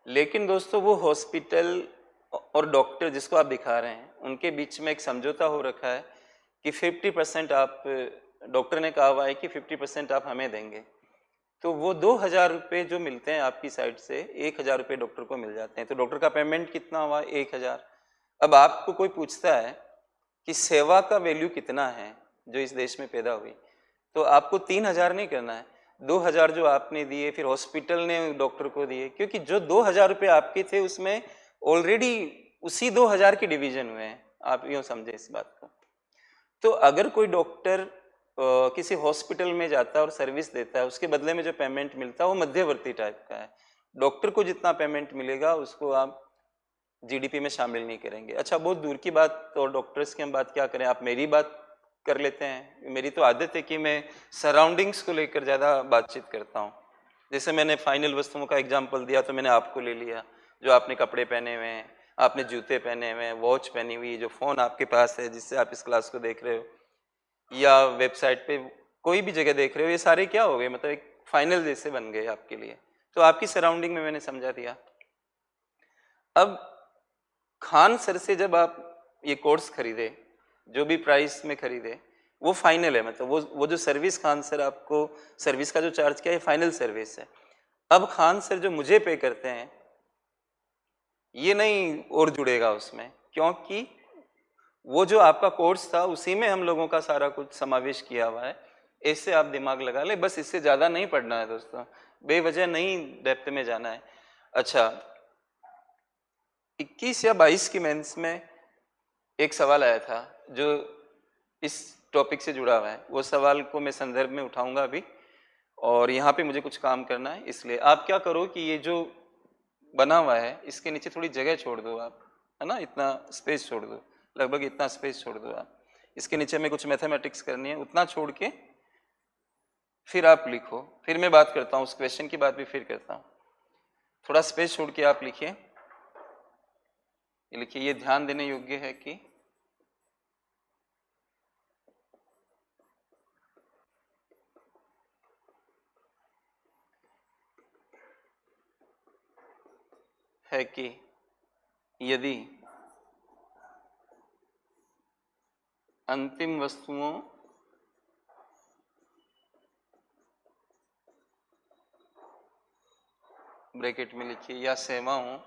S1: लेकिन दोस्तों वो हॉस्पिटल और डॉक्टर जिसको आप दिखा रहे हैं उनके बीच में एक समझौता हो रखा है कि 50% आप, डॉक्टर ने कहा हुआ है कि 50% आप हमें देंगे। तो वो 2000 रुपये जो मिलते हैं आपकी साइड से, 1000 रुपये डॉक्टर को मिल जाते हैं। तो डॉक्टर का पेमेंट कितना हुआ? 1000। अब आपको कोई पूछता है कि सेवा का वैल्यू कितना है जो इस देश में पैदा हुई, तो आपको 3000 नहीं करना है, 2000 जो आपने दिए फिर हॉस्पिटल ने डॉक्टर को दिए, क्योंकि जो 2000 रुपये आपके थे उसमें ऑलरेडी उसी 2000 के डिवीजन हुए हैं। आप यूँ समझे इस बात को। तो अगर कोई डॉक्टर किसी हॉस्पिटल में जाता है और सर्विस देता है, उसके बदले में जो पेमेंट मिलता है वो मध्यवर्ती टाइप का है। डॉक्टर को जितना पेमेंट मिलेगा उसको आप जीडीपी में शामिल नहीं करेंगे। अच्छा, बहुत दूर की बात, तो डॉक्टर्स की हम बात क्या करें, आप मेरी बात कर लेते हैं। मेरी तो आदत है कि मैं सराउंडिंग्स को लेकर ज़्यादा बातचीत करता हूँ। जैसे मैंने फाइनल वस्तुओं का एग्जाम्पल दिया तो मैंने आपको ले लिया, जो आपने कपड़े पहने हुए हैं, आपने जूते पहने हुए हैं, वॉच पहनी हुई है, जो फ़ोन आपके पास है जिससे आप इस क्लास को देख रहे हो, या वेबसाइट पे कोई भी जगह देख रहे हो, ये सारे क्या हो गए, मतलब एक फाइनल जैसे बन गए आपके लिए। तो आपकी सराउंडिंग में मैंने समझा दिया। अब खान सर से जब आप ये कोर्स खरीदे, जो भी प्राइस में खरीदे, वो फाइनल है, मतलब वो जो सर्विस खान सर आपको सर्विस का जो चार्ज किया है फाइनल सर्विस है। अब खान सर जो मुझे पे करते हैं ये नहीं और जुड़ेगा उसमें, क्योंकि वो जो आपका कोर्स था उसी में हम लोगों का सारा कुछ समावेश किया हुआ है। इससे आप दिमाग लगा ले, बस इससे ज़्यादा नहीं पढ़ना है दोस्तों, बेवजह नहीं डेप्थ में जाना है। अच्छा, 21 या 22 की मेंस में एक सवाल आया था जो इस टॉपिक से जुड़ा हुआ है। वो सवाल को मैं संदर्भ में उठाऊंगा अभी, और यहाँ पे मुझे कुछ काम करना है। इसलिए आप क्या करो कि ये जो बना हुआ है इसके नीचे थोड़ी जगह छोड़ दो आप, है ना, इतना स्पेस छोड़ दो, लगभग इतना स्पेस छोड़ दो आप। इसके नीचे में कुछ मैथमेटिक्स करनी है, उतना छोड़ के फिर आप लिखो, फिर मैं बात करता हूँ, उस क्वेश्चन की बात भी फिर करता हूँ। थोड़ा स्पेस छोड़ के आप लिखिए। ये लिखिए, ये ध्यान देने योग्य है कि यदि अंतिम वस्तुओं ब्रैकेट में लिखिए या सेवाओं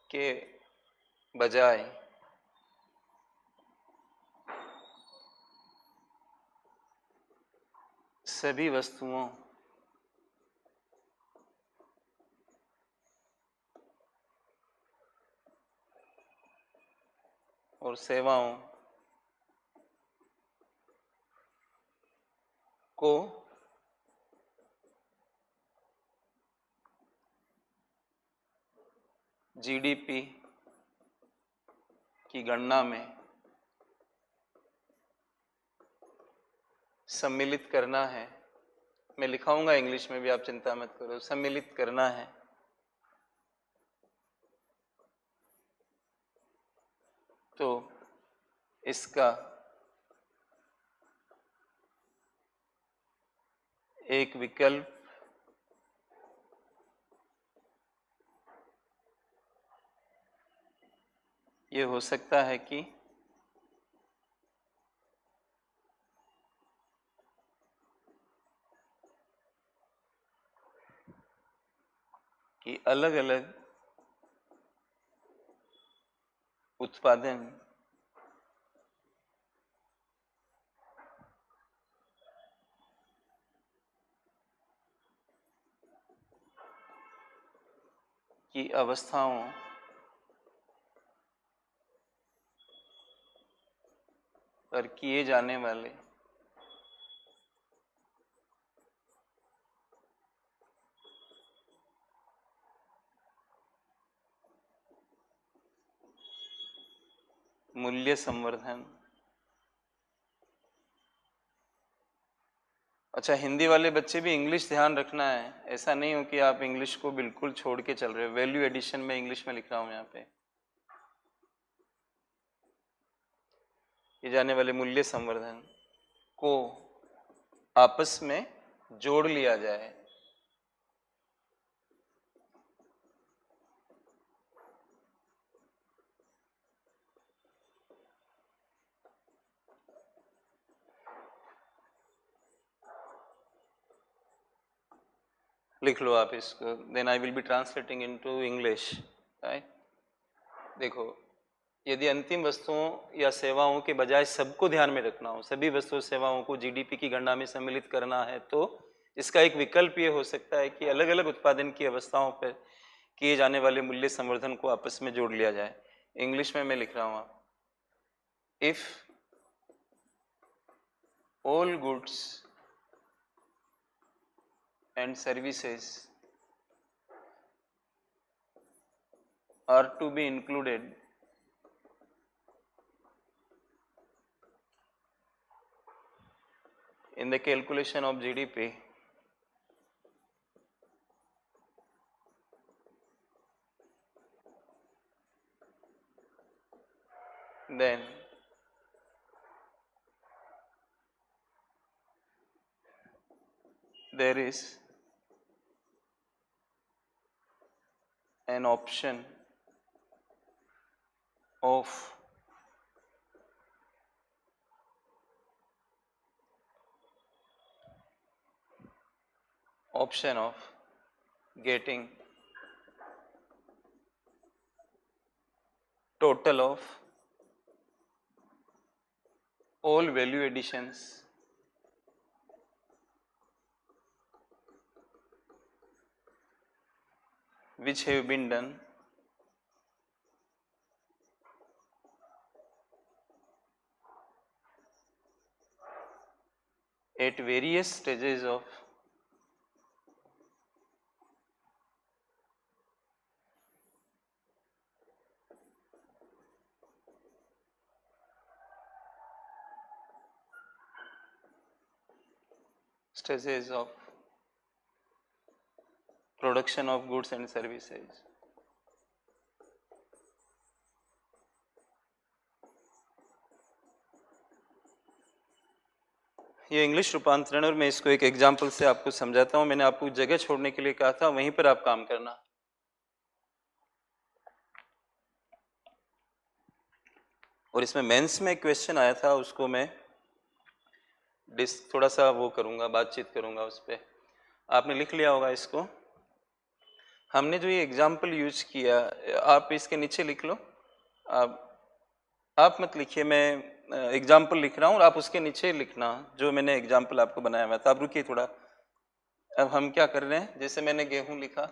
S1: के बजाय सभी वस्तुओं और सेवाओं को जीडीपी की गणना में सम्मिलित करना है। मैं लिखाऊंगा इंग्लिश में भी, आप चिंता मत करो, सम्मिलित करना है। तो इसका एक विकल्प ये हो सकता है कि अलग अलग उत्पादन की अवस्थाओं पर किए जाने वाले मूल्य संवर्धन। अच्छा, हिंदी वाले बच्चे भी इंग्लिश ध्यान रखना है, ऐसा नहीं हो कि आप इंग्लिश को बिल्कुल छोड़ के चल रहे हो। वैल्यू एडिशन में इंग्लिश में लिख रहा हूं यहाँ पे, ये जाने वाले मूल्य संवर्धन को आपस में जोड़ लिया जाए। लिख लो आप इसको, then I will be translating into English, right. देखो, यदि अंतिम वस्तुओं या सेवाओं के बजाय सबको ध्यान में रखना हो, सभी वस्तु सेवाओं को जीडीपी की गणना में सम्मिलित करना है, तो इसका एक विकल्प ये हो सकता है कि अलग अलग उत्पादन की अवस्थाओं पर किए जाने वाले मूल्य संवर्धन को आपस में जोड़ लिया जाए। इंग्लिश में मैं लिख रहा हूँ, if all goods and services are to be included in the calculation of GDP, then there is an option of getting total of all value additions which have been done at various stages of production of goods and services. ये इंग्लिश रूपांतरण, और मैं इसको एक एग्जाम्पल से आपको समझाता हूँ। मैंने आपको जगह छोड़ने के लिए कहा था, वहीं पर आप काम करना। और इसमें मेंस में एक क्वेश्चन आया था, उसको मैं थोड़ा सा वो करूँगा, बातचीत करूँगा उस पर। आपने लिख लिया होगा इसको। हमने जो ये एग्जाम्पल यूज किया, आप इसके नीचे लिख लो। आप मत लिखिए, मैं एग्जाम्पल लिख रहा हूँ और आप उसके नीचे लिखना जो मैंने एग्जाम्पल आपको बनाया हुआ था। आप रुकिए थोड़ा। अब हम क्या कर रहे हैं, जैसे मैंने गेहूं लिखा,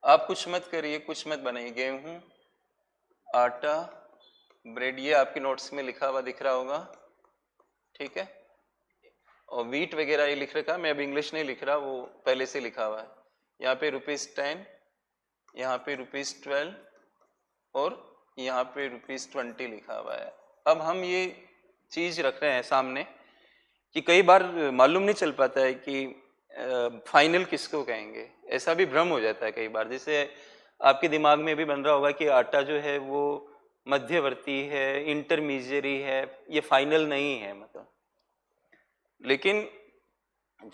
S1: आप कुछ मत करिए, कुछ मत बनाइए। गेहूं, आटा, ब्रेड, ये आपके नोट्स में लिखा हुआ दिख रहा होगा, ठीक है। और वीट वगैरह ये लिख रखा, मैं अब इंग्लिश नहीं लिख रहा, वो पहले से लिखा हुआ है। यहाँ पे ₹10, यहाँ पे ₹12 और यहाँ पे ₹20 लिखा हुआ है। अब हम ये चीज रख रहे हैं सामने कि कई बार मालूम नहीं चल पाता है कि फाइनल किसको कहेंगे। ऐसा भी भ्रम हो जाता है कई बार। जैसे आपके दिमाग में भी बन रहा होगा कि आटा जो है वो मध्यवर्ती है, इंटरमीडिएरी है, ये फाइनल नहीं है मतलब। लेकिन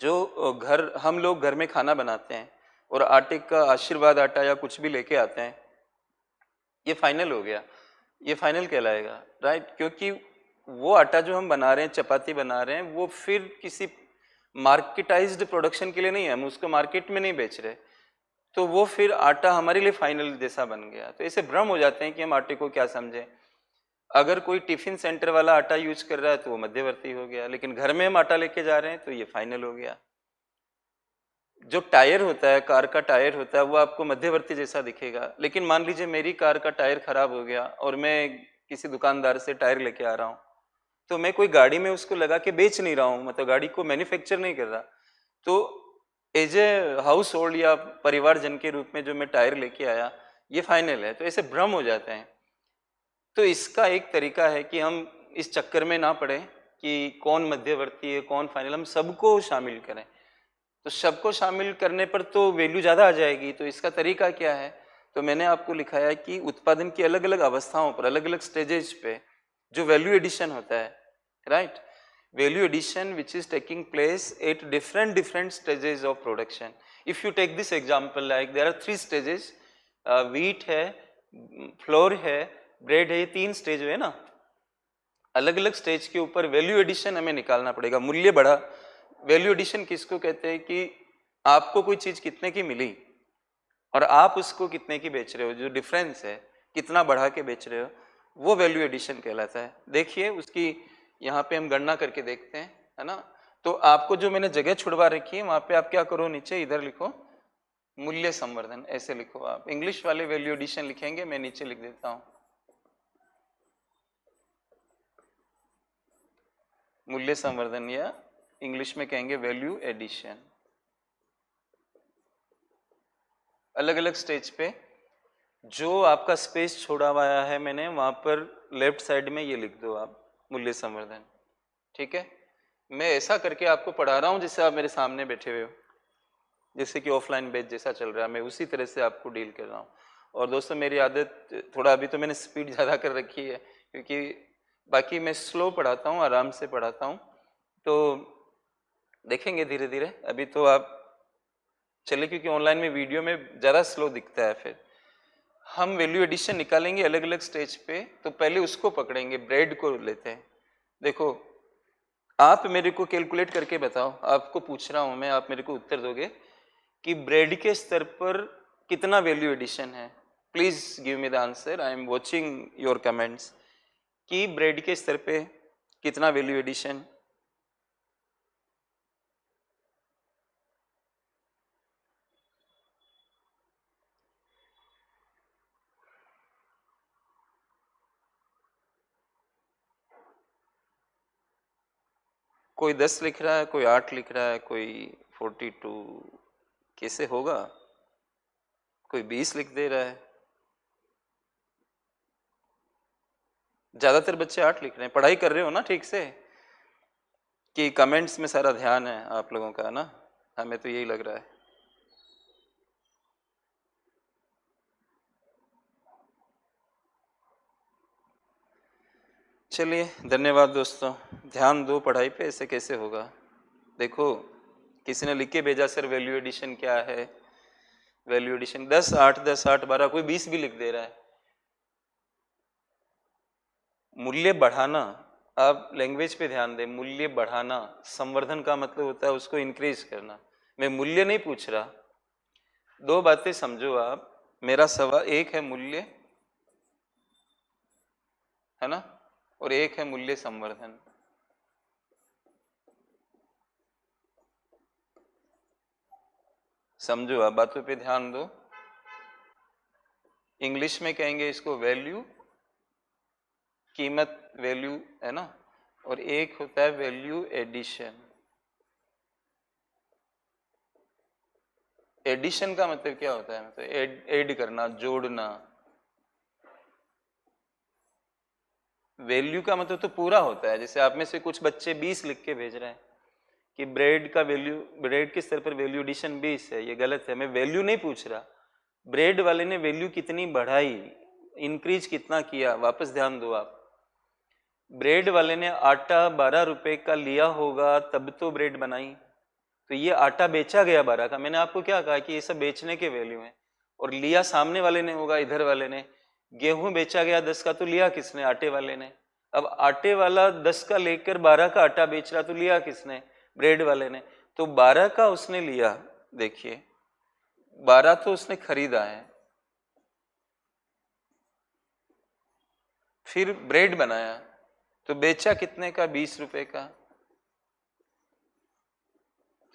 S1: जो हम लोग घर में खाना बनाते हैं और आटे का आशीर्वाद आटा या कुछ भी लेके आते हैं, ये फाइनल हो गया, ये फाइनल कहलाएगा, राइट। क्योंकि वो आटा जो हम बना रहे हैं, चपाती बना रहे हैं, वो फिर किसी मार्केटाइज्ड प्रोडक्शन के लिए नहीं है, हम उसको मार्केट में नहीं बेच रहे, तो वो फिर आटा हमारे लिए फाइनल जैसा बन गया। तो ऐसे भ्रम हो जाते हैं कि हम आटे को क्या समझें। अगर कोई टिफिन सेंटर वाला आटा यूज कर रहा है तो वो मध्यवर्ती हो गया, लेकिन घर में हम आटा लेके जा रहे हैं तो ये फाइनल हो गया। जो टायर होता है, कार का टायर होता है, वो आपको मध्यवर्ती जैसा दिखेगा। लेकिन मान लीजिए मेरी कार का टायर खराब हो गया और मैं किसी दुकानदार से टायर लेके आ रहा हूँ, तो मैं कोई गाड़ी में उसको लगा के बेच नहीं रहा हूँ, मतलब गाड़ी को मैन्युफैक्चर नहीं कर रहा। तो एज ए हाउस होल्ड या परिवारजन के रूप में जो मैं टायर लेके आया, ये फाइनल है। तो ऐसे भ्रम हो जाते हैं। तो इसका एक तरीका है कि हम इस चक्कर में ना पड़े कि कौन मध्यवर्ती है, कौन फाइनल, हम सबको शामिल करें। तो सबको शामिल करने पर तो वैल्यू ज़्यादा आ जाएगी। तो इसका तरीका क्या है, तो मैंने आपको लिखाया है कि उत्पादन की अलग अलग अवस्थाओं पर, अलग अलग स्टेजेस पे जो वैल्यू एडिशन होता है, right, value addition which is taking place at different stages of production. If you take this example, like there are 3 stages, wheat है, फ्लोर है, ब्रेड है, ये 3 स्टेज है ना। अलग अलग स्टेज के ऊपर वैल्यू एडिशन हमें निकालना पड़ेगा, मूल्य बढ़ा। वैल्यू एडिशन किसको कहते हैं कि आपको कोई चीज कितने की मिली और आप उसको कितने की बेच रहे हो, जो डिफरेंस है, कितना बढ़ा के बेच रहे हो, वो वैल्यू एडिशन कहलाता है। देखिए उसकी यहाँ पे हम गणना करके देखते हैं, है ना। तो आपको जो मैंने जगह छुड़वा रखी है, वहां पे आप क्या करो, नीचे इधर लिखो मूल्य संवर्धन, ऐसे लिखो। आप इंग्लिश वाले वैल्यू एडिशन लिखेंगे, मैं नीचे लिख देता हूँ मूल्य संवर्धन, या इंग्लिश में कहेंगे वैल्यू एडिशन। अलग अलग स्टेज पे जो आपका स्पेस छोड़ा हुआ है मैंने वहाँ पर लेफ्ट साइड में ये लिख दो आप, मूल्य संवर्धन। ठीक है, मैं ऐसा करके आपको पढ़ा रहा हूँ जैसे आप मेरे सामने बैठे हुए हो, जैसे कि ऑफलाइन बैच जैसा चल रहा है, मैं उसी तरह से आपको डील कर रहा हूँ। और दोस्तों मेरी आदत थोड़ा, अभी तो मैंने स्पीड ज़्यादा कर रखी है क्योंकि बाकी मैं स्लो पढ़ाता हूँ, आराम से पढ़ाता हूँ, तो देखेंगे धीरे धीरे। अभी तो आप चले, क्योंकि ऑनलाइन में वीडियो में ज़्यादा स्लो दिखता है। फिर हम वैल्यू एडिशन निकालेंगे अलग अलग स्टेज पे, तो पहले उसको पकड़ेंगे, ब्रेड को लेते हैं। देखो आप मेरे को कैलकुलेट करके बताओ, आपको पूछ रहा हूँ मैं, आप मेरे को उत्तर दोगे कि ब्रेड के स्तर पर कितना वैल्यू एडिशन है। Please give me the answer, I am watching your comments, कि ब्रेड के स्तर पे कितना वैल्यू एडिशन। कोई 10 लिख रहा है, कोई 8 लिख रहा है, कोई 42, कैसे होगा? कोई 20 लिख दे रहा है। ज्यादातर बच्चे 8 लिख रहे हैं। पढ़ाई कर रहे हो ना ठीक से? कि कमेंट्स में सारा ध्यान है आप लोगों का ना? हमें तो यही लग रहा है। चलिए धन्यवाद दोस्तों, ध्यान दो पढ़ाई पे, ऐसे कैसे होगा? देखो किसी ने लिख के भेजा सर वैल्यू एडिशन क्या है, वैल्यू एडिशन 10 8 10 8 12, कोई 20 भी लिख दे रहा है। मूल्य बढ़ाना, आप लैंग्वेज पे ध्यान दें, मूल्य बढ़ाना, संवर्धन का मतलब होता है उसको इंक्रीज करना। मैं मूल्य नहीं पूछ रहा, दो बातें समझो आप। मेरा सवाल, एक है मूल्य, है ना, और एक है मूल्य संवर्धन। समझो आप, बातों पे ध्यान दो। इंग्लिश में कहेंगे इसको वैल्यू, कीमत, वैल्यू, है ना, और एक होता है वैल्यू एडिशन। एडिशन का मतलब क्या होता है? मतलब ऐड करना, जोड़ना। वैल्यू का मतलब तो पूरा होता है। जैसे आप में से कुछ बच्चे 20 लिख के भेज रहे हैं कि ब्रेड का वैल्यू, ब्रेड के स्तर पर वैल्यू एडिशन 20 है, ये गलत है। मैं वैल्यू नहीं पूछ रहा, ब्रेड वाले ने वैल्यू कितनी बढ़ाई, इंक्रीज कितना किया, वापस ध्यान दो आप। ब्रेड वाले ने आटा 12 रुपए का लिया होगा तब तो ब्रेड बनाई, तो ये आटा बेचा गया 12 का। मैंने आपको क्या कहा कि ये सब बेचने के वैल्यू है, और लिया सामने वाले ने होगा, इधर वाले ने। गेहूं बेचा गया 10 का, तो लिया किसने? आटे वाले ने। अब आटे वाला 10 का लेकर 12 का आटा बेच रहा, तो लिया किसने? ब्रेड वाले ने। तो 12 का उसने लिया, देखिए 12 तो उसने खरीदा है, फिर ब्रेड बनाया, तो बेचा कितने का? 20 रुपए का।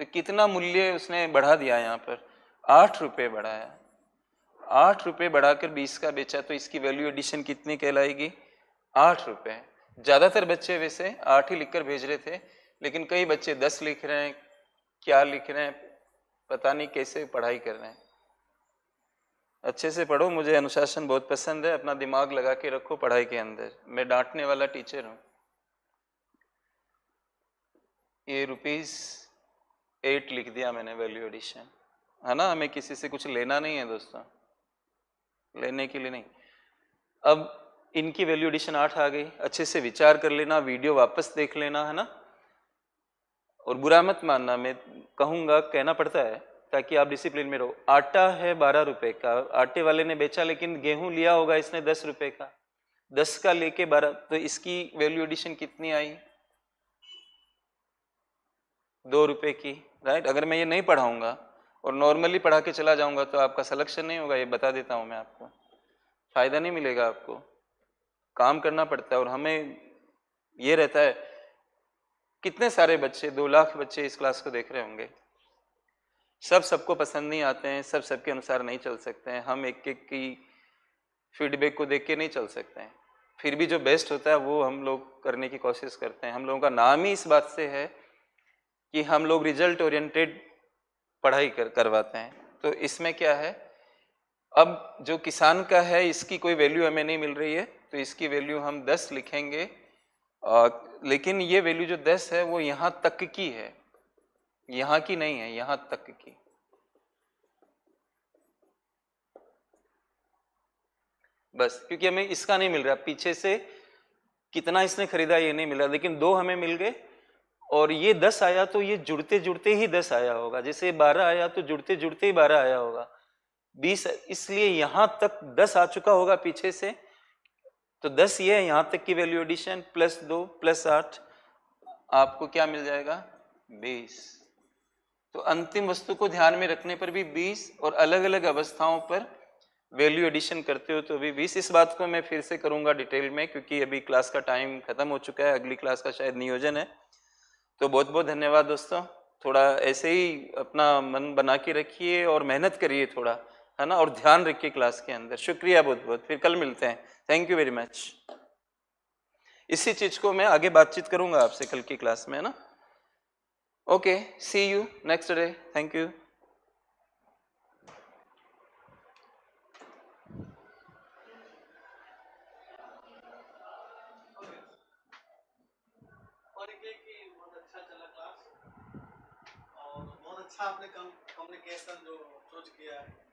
S1: तो कितना मूल्य उसने बढ़ा दिया यहाँ पर? 8 रुपए बढ़ाया। 8 रुपए बढ़ाकर 20 का बेचा, तो इसकी वैल्यू एडिशन कितनी कहलाएगी? 8 रुपए। ज्यादातर बच्चे वैसे 8 ही लिखकर भेज रहे थे, लेकिन कई बच्चे 10 लिख रहे हैं, क्या लिख रहे हैं पता नहीं, कैसे पढ़ाई कर रहे हैं। अच्छे से पढ़ो, मुझे अनुशासन बहुत पसंद है, अपना दिमाग लगा के रखो पढ़ाई के अंदर। मैं डांटने वाला टीचर हूँ। ये ₹8 लिख दिया मैंने वैल्यू एडिशन, है ना। हमें किसी से कुछ लेना नहीं है दोस्तों, लेने के लिए नहीं। अब इनकी वैल्यू एडिशन 8 आ गई, अच्छे से विचार कर लेना, वीडियो वापस देख लेना, है ना। और बुरा मत मानना, मैं कहूँगा, कहना पड़ता है ताकि आप डिसिप्लिन में रहो। आटा है 12 रुपए का, आटे वाले ने बेचा, लेकिन गेहूं लिया होगा इसने 10 रुपए का, 10 का लेके 12, तो इसकी वैल्यू एडिशन कितनी आई? 2 रुपए की, राइट। अगर मैं ये नहीं पढ़ाऊंगा और नॉर्मली पढ़ा के चला जाऊंगा तो आपका सिलेक्शन नहीं होगा, ये बता देता हूं मैं आपको। फायदा नहीं मिलेगा आपको, काम करना पड़ता है। और हमें ये रहता है, कितने सारे बच्चे, 2 लाख बच्चे इस क्लास को देख रहे होंगे, सब सबको पसंद नहीं आते हैं, सब सबके अनुसार नहीं चल सकते हैं, हम एक एक की फीडबैक को देख के नहीं चल सकते हैं। फिर भी जो बेस्ट होता है वो हम लोग करने की कोशिश करते हैं। हम लोगों का नाम ही इस बात से है कि हम लोग रिजल्ट ओरिएंटेड पढ़ाई करवाते हैं। तो इसमें क्या है अब जो किसान का है इसकी कोई वैल्यू हमें नहीं मिल रही है, तो इसकी वैल्यू हम 10 लिखेंगे। लेकिन ये वैल्यू जो 10 है वो यहाँ तक की है, यहाँ की नहीं है, यहाँ तक की। बस क्योंकि हमें इसका नहीं मिल रहा, पीछे से कितना इसने खरीदा ये नहीं मिला, लेकिन 2 हमें मिल गए। और ये 10 आया तो ये जुड़ते जुड़ते ही 10 आया होगा, जैसे 12 आया तो जुड़ते जुड़ते ही 12 आया होगा। 20, इसलिए यहां तक 10 आ चुका होगा पीछे से, तो 10 ये है यहां तक की वैल्यू एडिशन, प्लस 2 प्लस 8, आपको क्या मिल जाएगा? 20। तो अंतिम वस्तु को ध्यान में रखने पर भी 20 और अलग अलग अवस्थाओं पर वैल्यू एडिशन करते हो तो भी 20। इस बात को मैं फिर से करूंगा डिटेल में, क्योंकि अभी क्लास का टाइम खत्म हो चुका है, अगली क्लास का शायद नियोजन है। तो बहुत बहुत धन्यवाद दोस्तों, थोड़ा ऐसे ही अपना मन बना के रखिए और मेहनत करिए थोड़ा, है ना, और ध्यान रखिए क्लास के अंदर। शुक्रिया बहुत बहुत, फिर कल मिलते हैं। Thank you very much. इसी चीज को मैं आगे बातचीत करूंगा आपसे कल की क्लास में, है ना। Okay, see you next day. Thank you.
S2: और ये कि बहुत अच्छा चला क्लास, और बहुत अच्छा आपने कम्युनिकेशन जो चूज किया है।